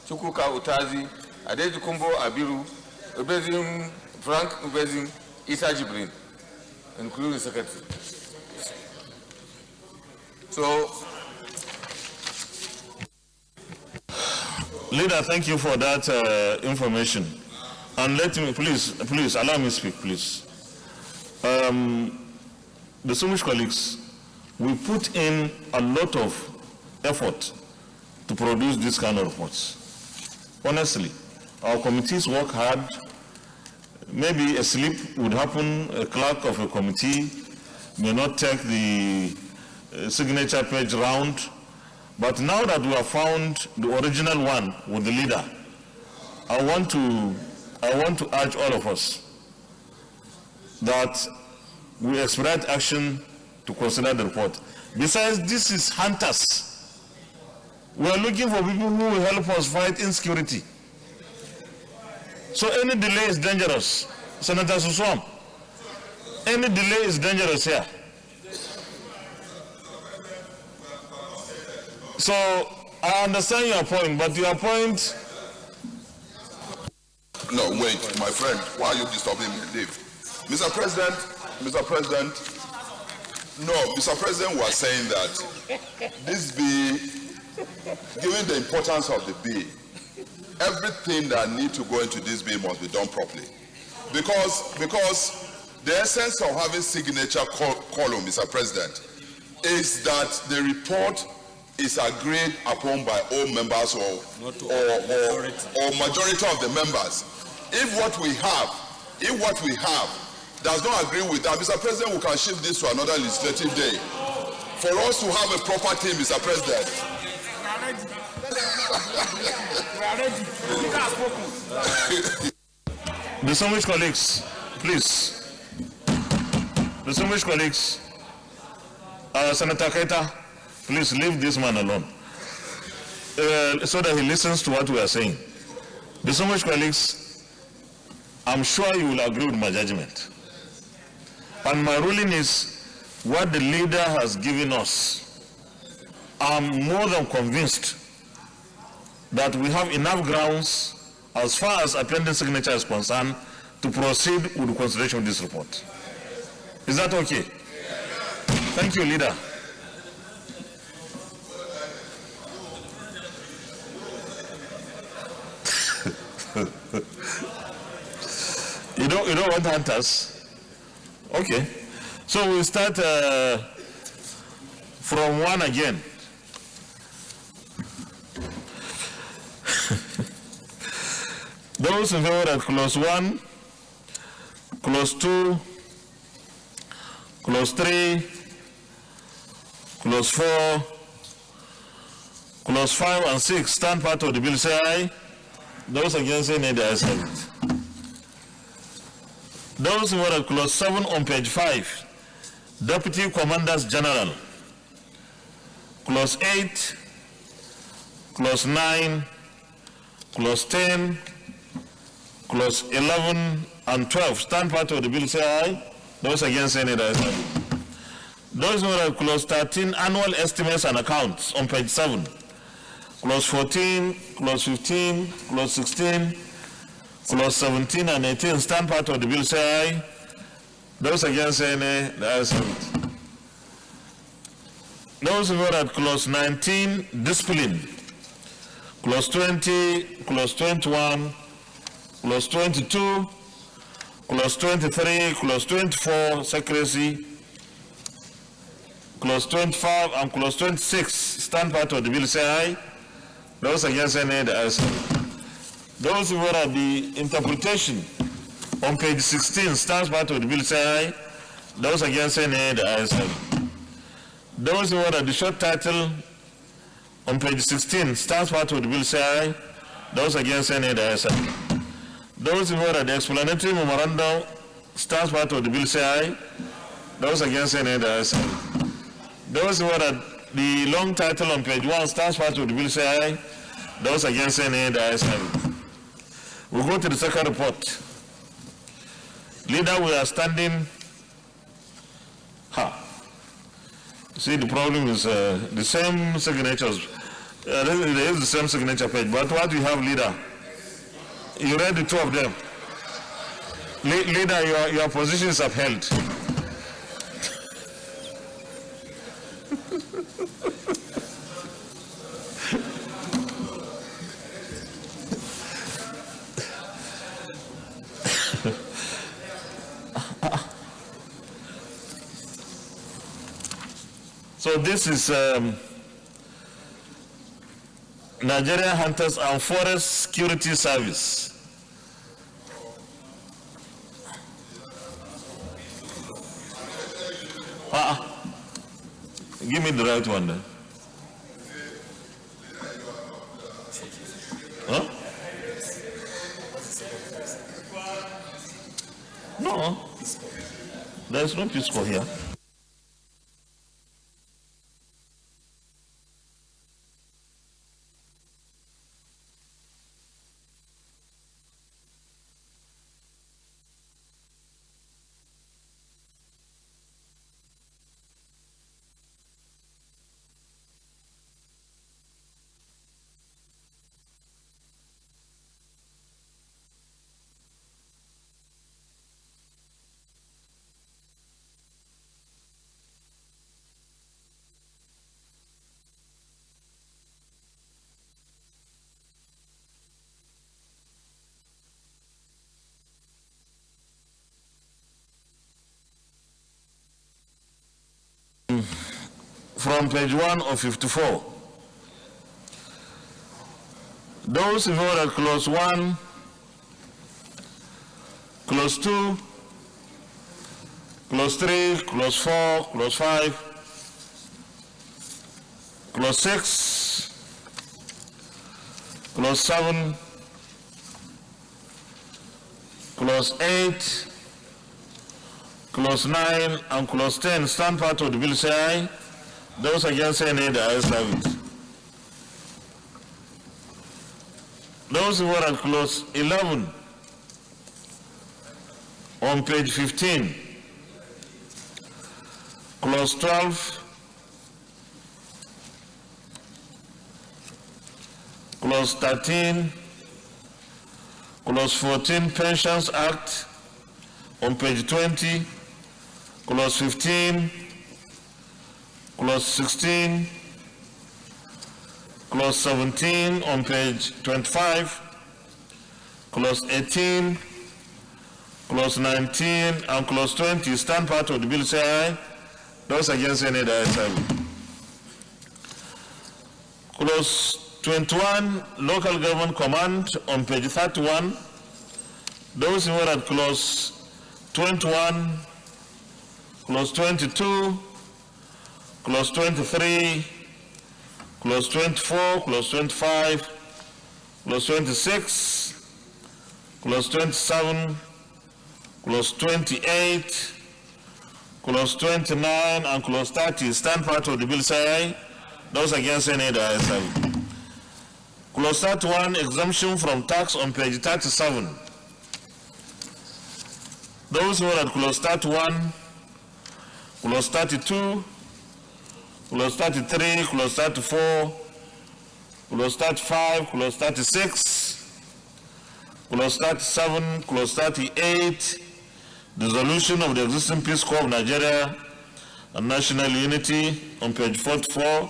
Chukuka Utazi, Adetukumbo Abiru, Ubezim, Frank Ubezim, Isa Jibrin, including the secretary. So, Leader, thank you for that information. And let me, please, allow me to speak, please. Distinguished colleagues, we put in a lot of effort to produce this kind of reports. Honestly, our committees work hard. Maybe a slip would happen, a clerk of a committee may not take the signature page round, but now that we have found the original one with the leader, I want to urge all of us that we expedite action to consider the report. Besides, this is hunters. We are looking for people who will help us fight insecurity. So any delay is dangerous. Senator Suswam, any delay is dangerous here. So I understand your point, but your point... No, wait, my friend, why are you disturbing me? Leave. Mr. President, no, Mr. President was saying that this bill, given the importance of the bill, everything that needs to go into this bill must be done properly. Because the essence of having signature column, Mr. President, is that the report is agreed upon by all members or majority of the members. If what we have does not agree with that, Mr. President, we can shift this to another legislative day. For us to have a proper team, Mr. President. Distinguished colleagues, please. Distinguished colleagues, Senator Keita, please leave this man alone so that he listens to what we are saying. Distinguished colleagues, I'm sure you will agree with my judgment. And my ruling is what the leader has given us. I'm more than convinced that we have enough grounds as far as appending signature is concerned to proceed with the consideration of this report. Is that okay? Thank you, leader. You don't want hunters? Okay. So we'll start from one again. Those in favor of clause 1, clause 2, clause 3, clause 4, clause 5 and 6 stand part of the bill, say aye. Those against say nay, the ayes have it. Those in favor of clause 7 on page 5, Deputy Commanders General, clause 8, clause 9, clause 10, clause 11 and 12 stand part of the bill, say aye. Those against say nay, the ayes have it. Those in favor of clause 13, annual estimates and accounts on page 7, clause 14, clause 15, clause 16, clause 17 and 18 stand part of the bill, say aye. Those against say nay, the ayes have it. Those in favor of clause 19, discipline, clause 20, clause 21, clause 22, clause 23, clause 24, secrecy, clause 25 and clause 26 stand part of the bill, say aye. Those against say nay, the ayes have it. Those who were the interpretation on page 16 stands part of the bill, say aye. Those against say nay, the ayes have it. Those who were the short title on page 16 stands part of the bill, say aye. Those against say nay, the ayes have it. Those who were the explanatory memorandum stands part of the bill, say aye. Those against say nay, the ayes have it. Those who were the long title on page 1 stands part of the bill, say aye. Those against say nay, the ayes have it. We'll go to the second report. Leader, we are standing See, the problem is the same signatures. There is the same signature page, but what you have, leader? You read the two of them. Leader, your position is upheld. So this is Nigeria Hunters and Forest Security Service. Give me the right one then. Huh? No, there's no Fiscal here. From page 1 of 54. Those who vote at clause 1, clause 2, clause 3, clause 4, clause 5, clause 6, clause 7, clause 8, clause 9, and clause 10 stand part of the bill, say aye. Those against say nay, the ayes have it. Those who were at clause 11 on page 15, clause 12, clause 13, clause 14 Pensions Act on page 20, clause 15, clause 16, clause 17 on page 25, clause 18, clause 19, and clause 20 stand part of the bill, say aye. Those against any, the ayes have it. Clause 21, local government command on page 31. Those who were at clause 21, clause 22, clause 23, clause 24, clause 25, clause 26, clause 27, clause 28, clause 29, and clause 30 stand part of the bill, say aye. Those against any, the ayes have it. Clause 31, exemption from tax on page 37. Those who are at clause 31, clause 32, clause 33, clause 34, clause 35, clause 36, clause 37, clause 38, dissolution of the existing Peace Corps of Nigeria and national unity on page 44,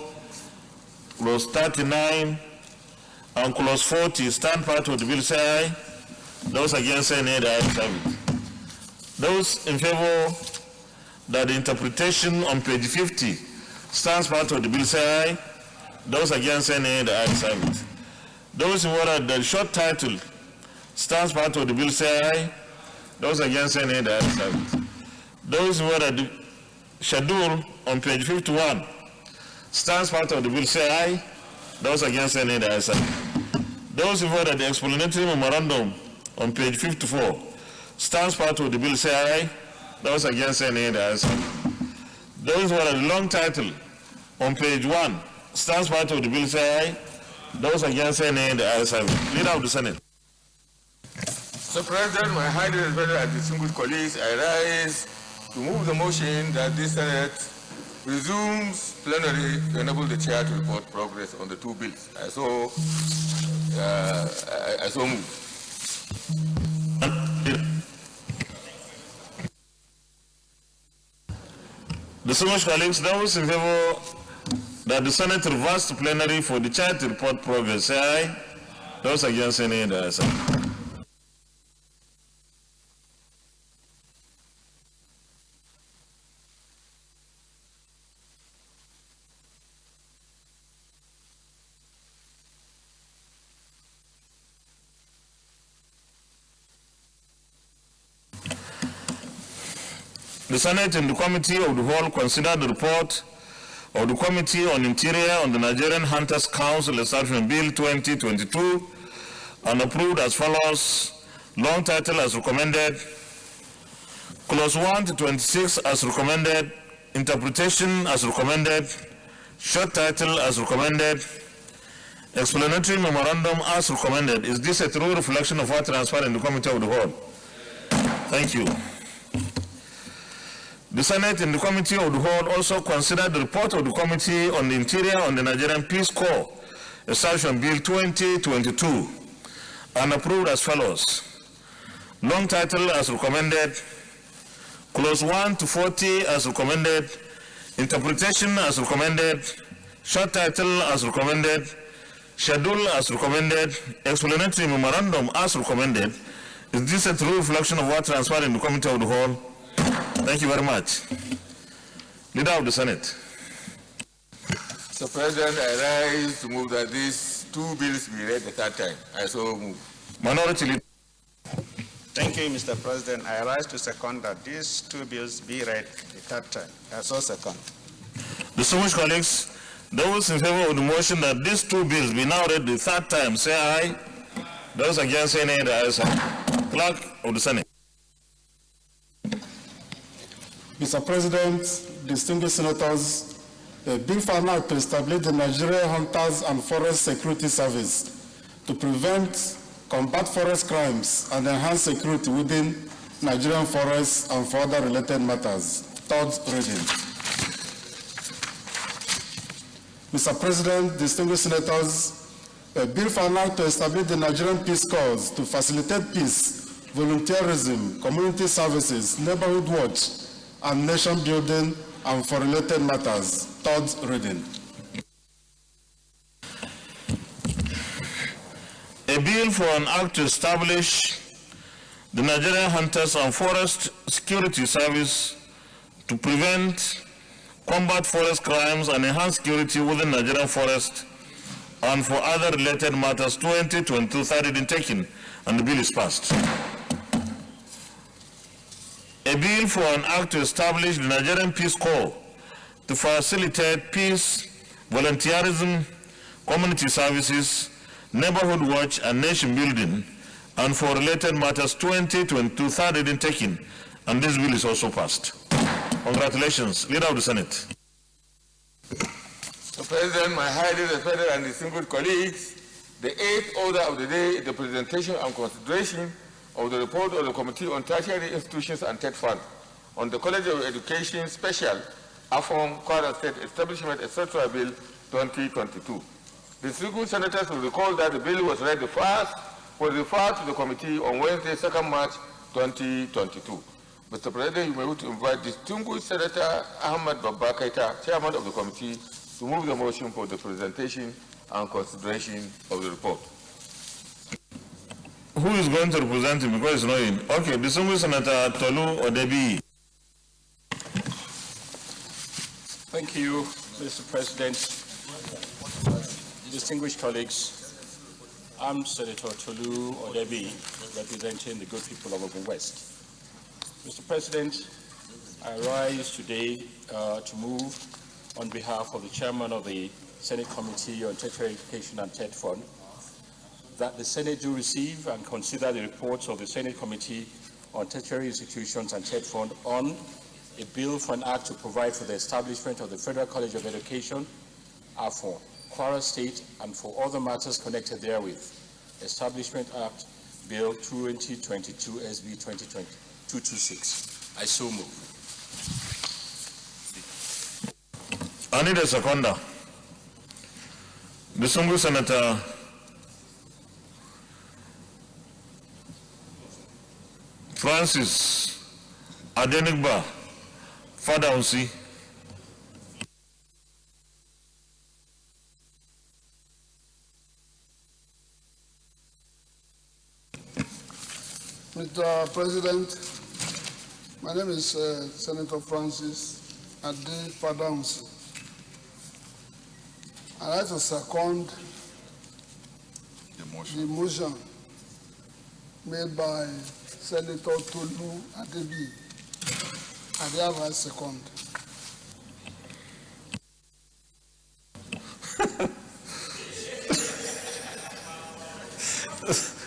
clause 39, and clause 40 stand part of the bill, say aye. Those against say nay, the ayes have it. Those in favor that the interpretation on page 50 stands part of the bill, say aye. Those against say nay, the ayes have it. Those who were at the short title stands part of the bill, say aye. Those against say nay, the ayes have it. Those who were at the schedule on page 51 stands part of the bill, say aye. Those against say nay, the ayes have it. Those who were at the explanatory memorandum on page 54 stands part of the bill, say aye. Those against say nay, the ayes have it. Those who are at the long title on page 1 stands part of the bill, say aye. Those against say nay, the ayes have it. Leader of the Senate. Mr. President, my highly respected and distinguished colleagues, I rise to move the motion that this Senate resumes plenary to enable the chair to report progress on the two bills. I so move. Distinguished colleagues, those in favor that the Senate reverse to plenary for the chair to report progress, say aye. Those against, say nay. The Senate and the Committee of the Whole considered the report of the Committee on Interior on the Nigerian Hunters Council Establishment Bill 2022 and approved as follows: long title as recommended, clause 1 to 26 as recommended, interpretation as recommended, short title as recommended, explanatory memorandum as recommended. Is this a true reflection of what transpired in the Committee of the Whole? Thank you. The Senate and the Committee of the Whole also considered the report of the Committee on the Interior on the Nigerian Peace Corps Establishment Bill 2022 and approved as follows: long title as recommended, clause 1 to 40 as recommended, interpretation as recommended, short title as recommended, schedule as recommended, explanatory memorandum as recommended. Is this a true reflection of what transpired in the Committee of the Whole? Thank you very much. Leader of the Senate. Mr. President, I rise to move that these two bills be read the third time. I so move. Minority Leader. Thank you, Mr. President. I rise to second that these two bills be read the third time. I so second. Distinguished colleagues, those in favor of the motion that these two bills be now read the third time, say aye. Those against, say nay. The ayes have. Clerk of the Senate. Mr. President, distinguished senators, a bill for an act to establish the Nigerian Hunters and Forest Security Service to prevent, combat forest crimes, and enhance security within Nigerian forests and for other related matters. Third reading. Mr. President, distinguished senators, a bill for an act to establish the Nigerian Peace Corps to facilitate peace, volunteerism, community services, neighborhood watch, and nation building and for related matters. Third reading. A bill for an act to establish the Nigerian Hunters and Forest Security Service to prevent, combat forest crimes, and enhance security within Nigerian forest and for other related matters 2022 third reading taken, and the bill is passed. A bill for an act to establish the Nigerian Peace Corps to facilitate peace, volunteerism, community services, neighborhood watch, and nation building, and for related matters 2022 third reading taken, and this bill is also passed. Congratulations, Leader of the Senate. Mr. President, my highly respected and distinguished colleagues, the eighth order of the day is the presentation and consideration of the report of the Committee on Tertiary Institutions and TED Fund on the College of Education Special, AFON, Kwara State Establishment, etc. Bill 2022. The distinguished senators will recall that the bill was read referred to the committee on Wednesday, 2nd March 2022. Mr. President, you may wish to invite distinguished Senator Ahmad Babba Keita, Chairman of the committee, to move the motion for the presentation and consideration of the report. Who is going to represent him because he's not in? Okay, distinguished Senator Tolu Odebi. Thank you, Mr. President. Distinguished colleagues, I'm Senator Tolu Odebi, representing the good people of Ogun West. Mr. President, I rise today to move on behalf of the Chairman of the Senate Committee on Tertiary Education and TED Fund that the Senate do receive and consider the reports of the Senate Committee on Tertiary Institutions and TED Fund on a bill for an act to provide for the establishment of the Federal College of Education, AFON, Kwara State, and for other matters connected therewith. Establishment Act, Bill 2022, SB 226. I so move. I need a seconder. Distinguished Senator Francis Adenigba Fadaunsi. Mr. President, my name is Senator Francis Ade Fadaunsi. I'd like to second the motion made by Senator Tolu Adebi. I have a second.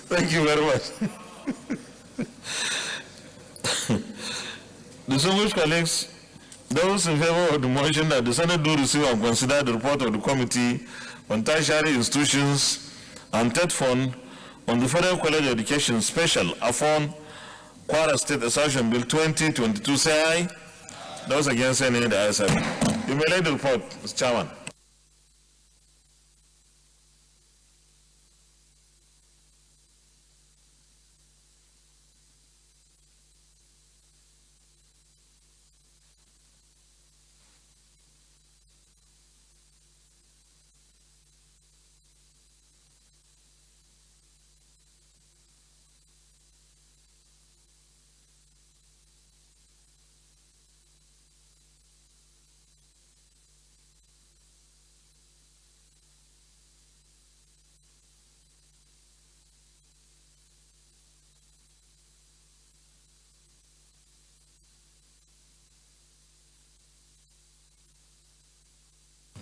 Thank you very much. Distinguished colleagues, those in favor of the motion that the Senate do receive and consider the report of the Committee on Tertiary Institutions and TED Fund on the Federal College of Education Special Afon Kwara State Assertion Bill 2022, say aye. Those against any the ayes have it. You may lay the report, Mr. Chairman.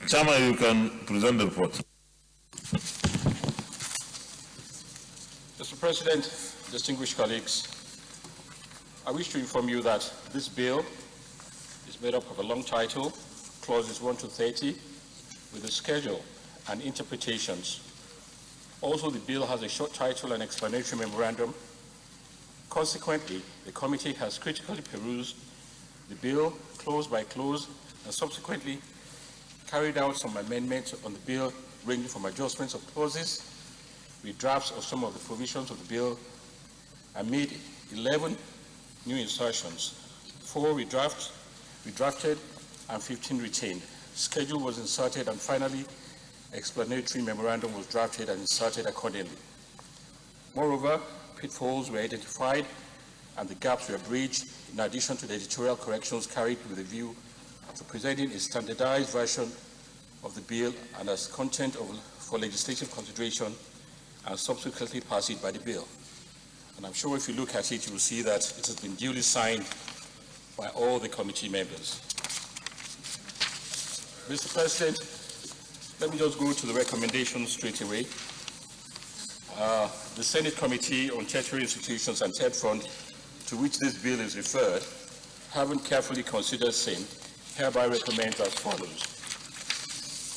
Chairman, you can present the report. Mr. President, distinguished colleagues, I wish to inform you that this bill is made up of a long title, clauses 1 to 30, with a schedule and interpretations. Also, the bill has a short title and explanatory memorandum. Consequently, the committee has critically perused the bill clause by clause and subsequently carried out some amendments on the bill, ranging from adjustments of clauses, redrafts of some of the provisions of the bill, and made 11 new insertions. 4 redrafted, and 15 retained. Schedule was inserted, and finally, explanatory memorandum was drafted and inserted accordingly. Moreover, pitfalls were identified, and the gaps were bridged, in addition to the editorial corrections carried with a view to presenting a standardized version of the bill and as content for legislative consideration and subsequently pass it by the bill. And I'm sure if you look at it, you will see that it has been duly signed by all the committee members. Mr. President, let me just go to the recommendations straight away. The Senate Committee on Tertiary Institutions and TED Fund, to which this bill is referred, having carefully considered same, hereby recommends as follows: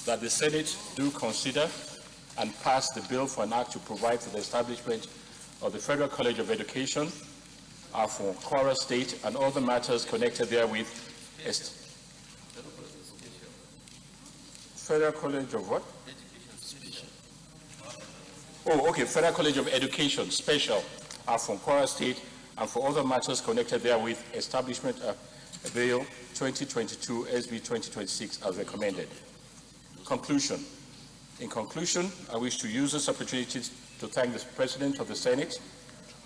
that the Senate do consider and pass the bill for an act to provide for the establishment of the Federal College of Education for Kwara State and other matters connected therewith. Federal College of what? Oh, okay, Federal College of Education Special from Kwara State and for other matters connected therewith, establishment of Bill 2022 SB 2026 as recommended. Conclusion. In conclusion, I wish to use this opportunity to thank the President of the Senate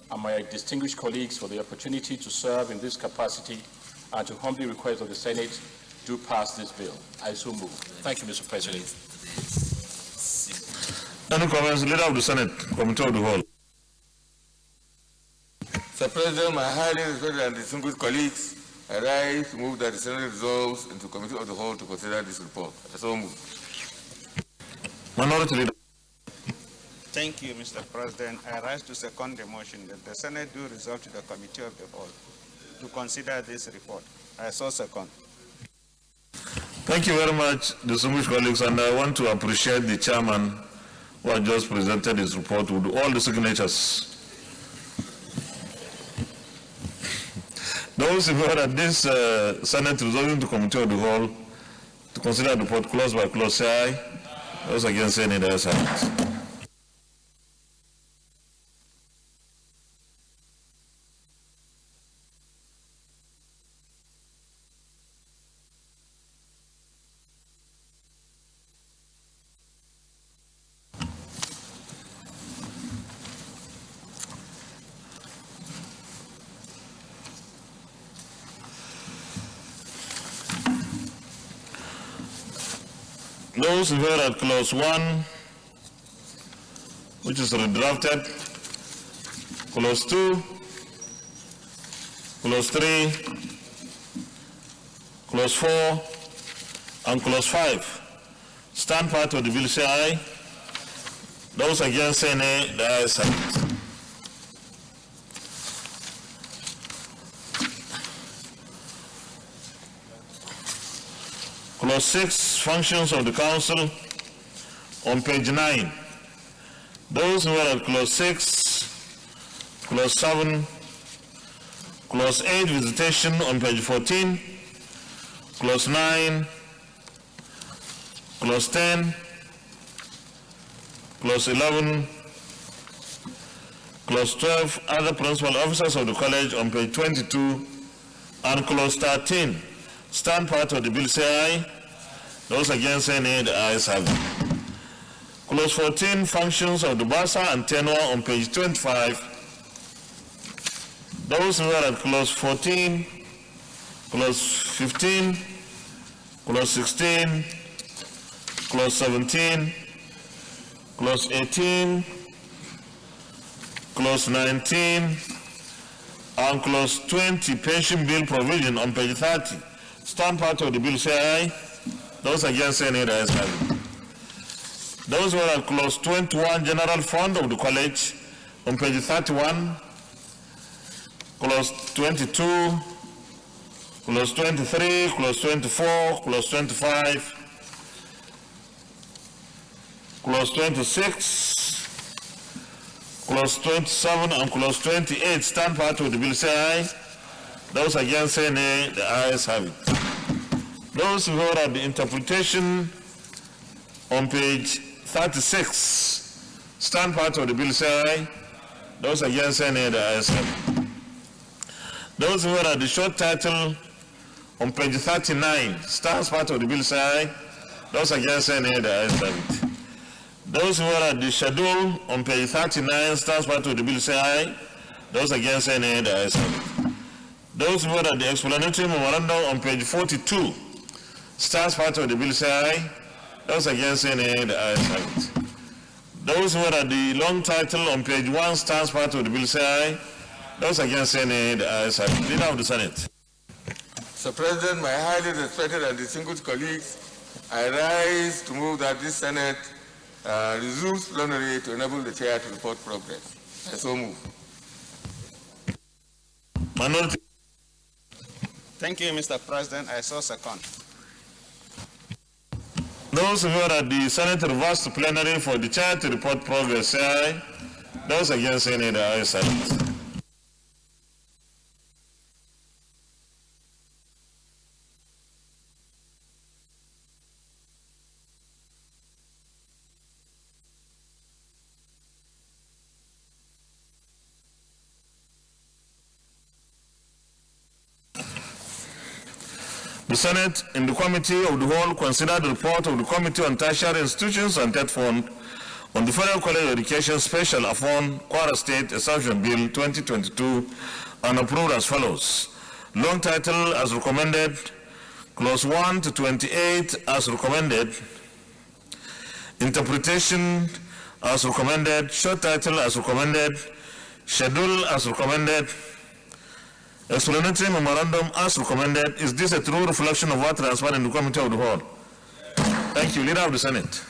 and my distinguished colleagues for the opportunity to serve in this capacity and to humbly request that the Senate do pass this bill. I so move. Thank you, Mr. President. Any comments? Leader of the Senate, Committee of the Whole. Mr. President, my highly respected and distinguished colleagues, I rise to move that the Senate resolves into Committee of the Whole to consider this report. I so move. Minority Leader. Thank you, Mr. President. I rise to second the motion that the Senate do resolve to the Committee of the Whole to consider this report. I so second. Thank you very much, distinguished colleagues, and I want to appreciate the chairman who has just presented his report with all the signatures. Those who heard that this Senate resolving to Committee of the Whole To consider the report clause by clause, say aye. Those against, say nay. The ayes have it. Those in favor at clause 1, which is redrafted, clause 2, clause 3, clause 4, and clause 5. Stand part of the bill, say aye. Those against, say nay. The ayes have it. Clause 6, functions of the council, on page 9. Those who are at clause 6, clause 7, clause 8, visitation, on page 14, clause 9, clause 10, clause 11, clause 12, other principal officers of the college, on page 22, and clause 13. Stand part of the bill, say aye. Those against, say nay. The ayes have it. Clause 14, functions of the bursar and tenure, on page 25. Those who are at clause 14, clause 15, clause 16, clause 17, clause 18, clause 19, and clause 20, pension bill provision, on page 30. Stand part of the bill, say aye. Those against, say nay. The ayes have it. Those who are at clause 21, general fund of the college, on page 31, clause 22, clause 23, clause 24, clause 25, clause 26, clause 27, and clause 28. Stand part of the bill, say aye. Those against, say nay. The ayes have it. Those who are at the interpretation, on page 36, stand part of the bill, say aye. Those against, say nay. The ayes have it. Those who are at the short title, on page 39, stand part of the bill, say aye. Those against, say nay. The ayes have it. Those who are at the schedule, on page 39, stand part of the bill, say aye. Those against, say nay. The ayes have it. Those who are at the explanatory memorandum, on page 42, stands part of the bill, say aye. Those against, say nay. The ayes have it. Those who are at the long title, on page 1, stands part of the bill, say aye. Those against, say nay. The ayes have it. Leader of the Senate. Mr. President, my highly respected and distinguished colleagues, I rise to move that this Senate resumes plenary to enable the chair to report progress. I so move. Minority. Thank you, Mr. President. I so second. Those who are at the Senate reverse to plenary for the chair to report progress, say aye. Those against, say nay. The ayes have it. The Senate, in the Committee of the Whole, considered the report of the Committee on Tertiary Institutions and Debt Fund on the Federal College of Education Special Affon Kwara State Assumption Bill 2022 and approved as follows. Long title as recommended, clause 1 to 28 as recommended, interpretation as recommended, short title as recommended, schedule as recommended, explanatory memorandum as recommended. Is this a true reflection of what transpired in the Committee of the Whole? Thank you. Leader of the Senate.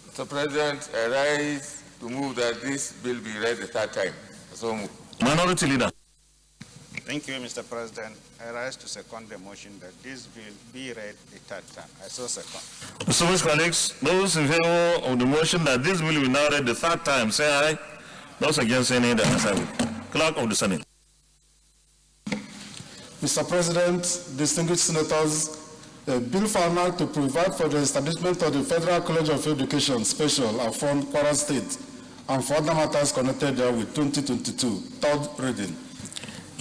Mr. President, I rise to move that this bill be read the third time. So move. Minority Leader. Thank you, Mr. President. I rise to second the motion that this bill be read the third time. I so second. Distinguished colleagues, those in favor of the motion that this bill be now read the third time, say aye. Those against, say nay. The ayes have it. Clerk of the Senate. Mr. President, distinguished senators, a bill for an act to provide for the establishment of the Federal College of Education, Special, Afon, Kwara State, and for other matters connected with 2022. Third reading.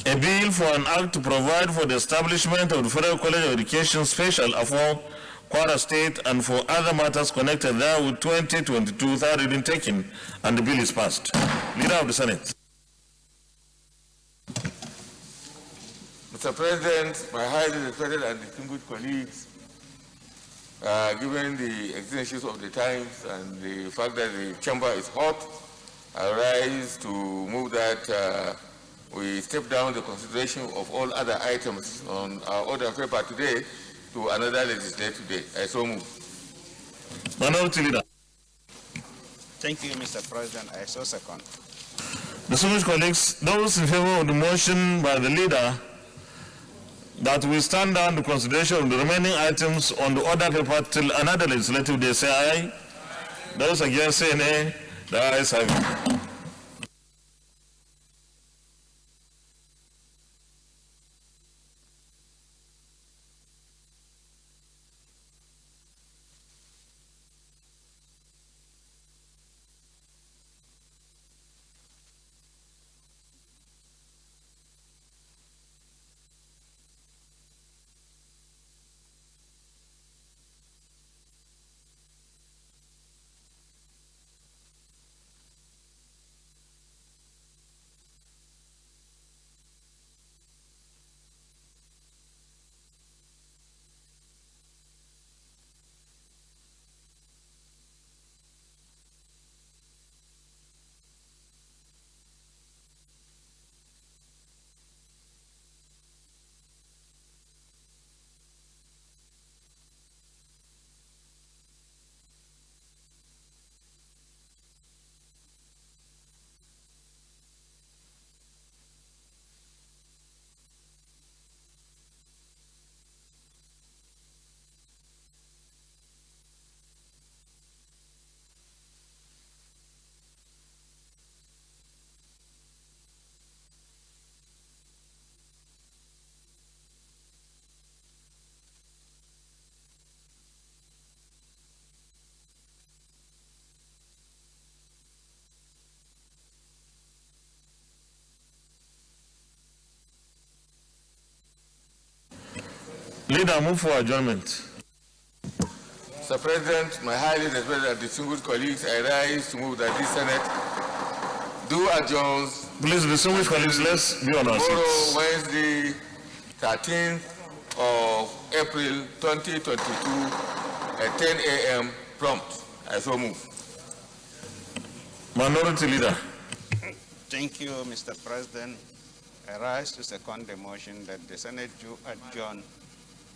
A bill for an act to provide for the establishment of the Federal College of Education, Special, Afon, Kwara State, and for other matters connected there with 2022. Third reading taken, and the bill is passed. Leader of the Senate. Mr. President, my highly respected and distinguished colleagues, given the exigencies of the times and the fact that the chamber is hot, I rise to move that we step down the consideration of all other items on our order paper today to another legislative day. I so move. Minority Leader. Thank you, Mr. President. I so second. Distinguished colleagues, those in favor of the motion by the leader that we stand down the consideration of the remaining items on the order paper till another legislative day, say aye. Those against, say nay. The ayes have it. Leader, move for adjournment. Mr. President, my highly respected and distinguished colleagues, I rise to move that this Senate do adjourn. Please, distinguished colleagues, let's be on our seats. Wednesday, 13th of April 2022 at 10 a.m. prompt. I so move. Minority Leader. Thank you, Mr. President. I rise to second the motion that the Senate do adjourn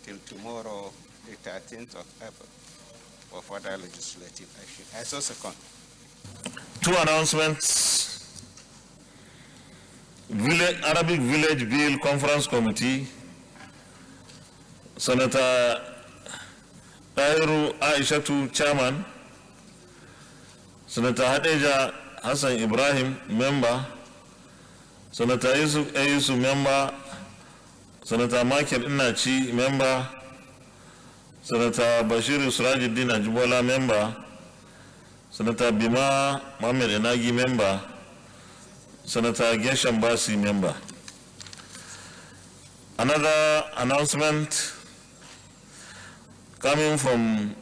till tomorrow, the 13th of April, for further legislative action. I so second. Two announcements. Arabic Village Bill Conference Committee, Senator Tairu Aishatu, Chairman, Senator Hadeja Hassan Ibrahim, Member, Senator Yusuf, Member, Senator Michael Inachi, Member, Senator Bashir Surajuddin Ajibola, Member, Senator Bima Mohamed Enagi, Member, Senator Gesham Basi, Member. Another announcement coming from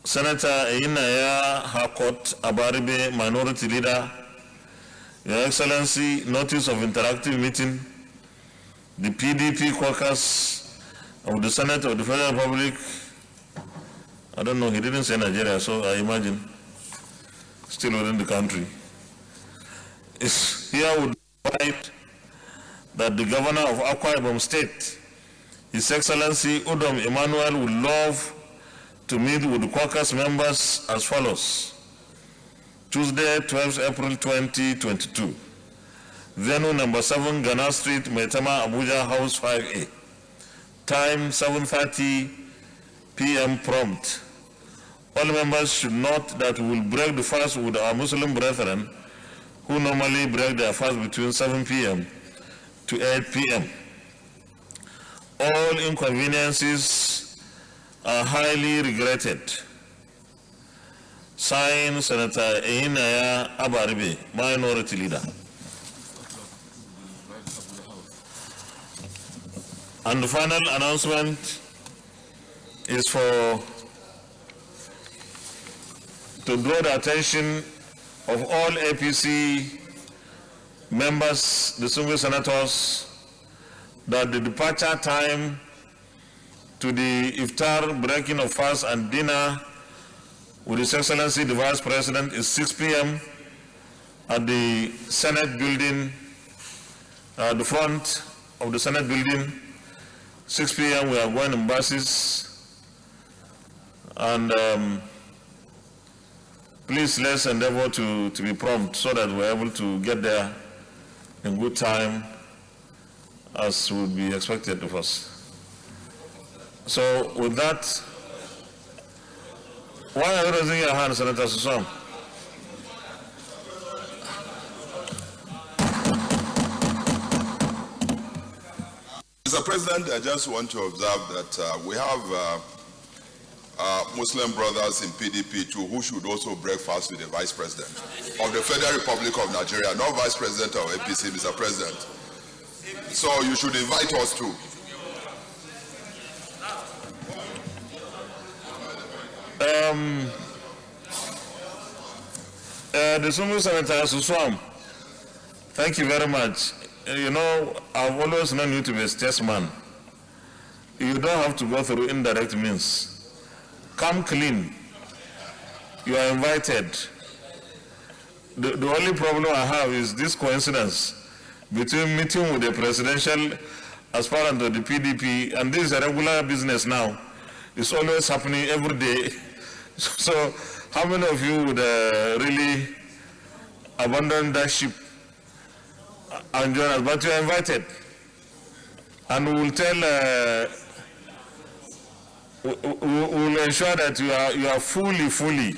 Senator Einaya Hakot Abaribe, Minority Leader. Your Excellency, notice of interactive meeting. The PDP caucus of the Senate of the Federal Republic, I don't know, he didn't say Nigeria, so I imagine still within the country, is here would provide that the governor of Akwa Ibom State, His Excellency Udom Emmanuel, would love to meet with the caucus members as follows. Tuesday, 12th April 2022. Venue number 7, Ghana Street, Maitama, Abuja, House 5A. Time 7:30 p.m. prompt. All members should note that we will break the fast with our Muslim brethren who normally break their fast between 7 p.m. to 8 p.m. All inconveniences are highly regretted. Signed, Senator Einaya Abaribe, Minority Leader. And the final announcement is to draw the attention of all APC members, distinguished senators, that the departure time to the iftar, breaking of fast and dinner with His Excellency the Vice President is 6 p.m. at the Senate building, the front of the Senate building. 6 p.m. we are going in buses, and please let's endeavor to be prompt so that we're able to get there in good time as would be expected of us. So with that, why are you raising your hand, Senator Susam? Mr. President, I just want to observe that we have Muslim brothers in PDP too, who should also break fast with the Vice President of the Federal Republic of Nigeria, not Vice President of APC, Mr. President. So you should invite us too. The Summu Senator Suswam, thank you very much. You know, I've always known you to be a statesman. You don't have to go through indirect means. Come clean. You are invited. The only problem I have is this coincidence between meeting with the presidential aspirant of the PDP, and this is a regular business now. It's always happening every day. So how many of you would really abandon that ship and join us? But you are invited. And we will tell, we will ensure that you are fully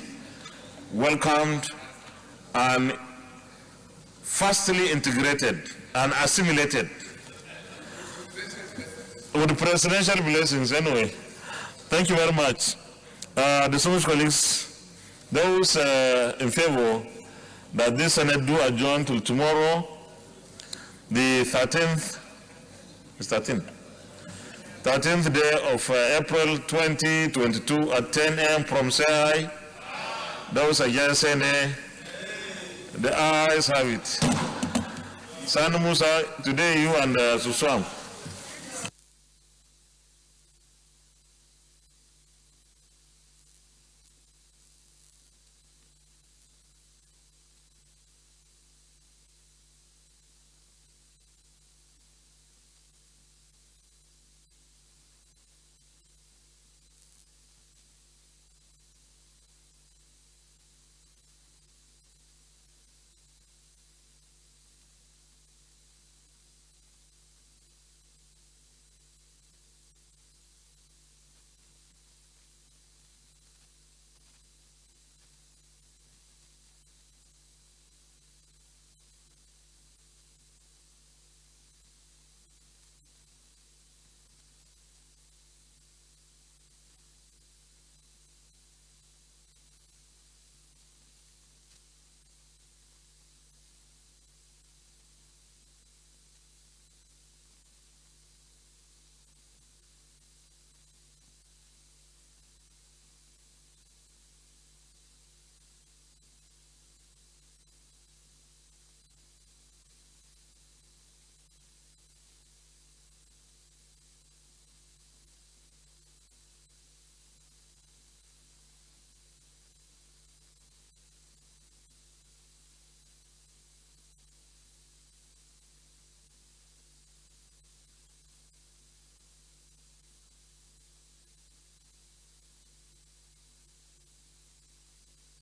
welcomed and fastly integrated and assimilated with the presidential blessings anyway. Thank you very much. Distinguished colleagues, those in favor that this Senate do adjourn till tomorrow, the 13th, 13th day of April 2022 at 10 a.m. from say aye. Those against say nay. The ayes have it. Sanu Musa, today you and Suswam.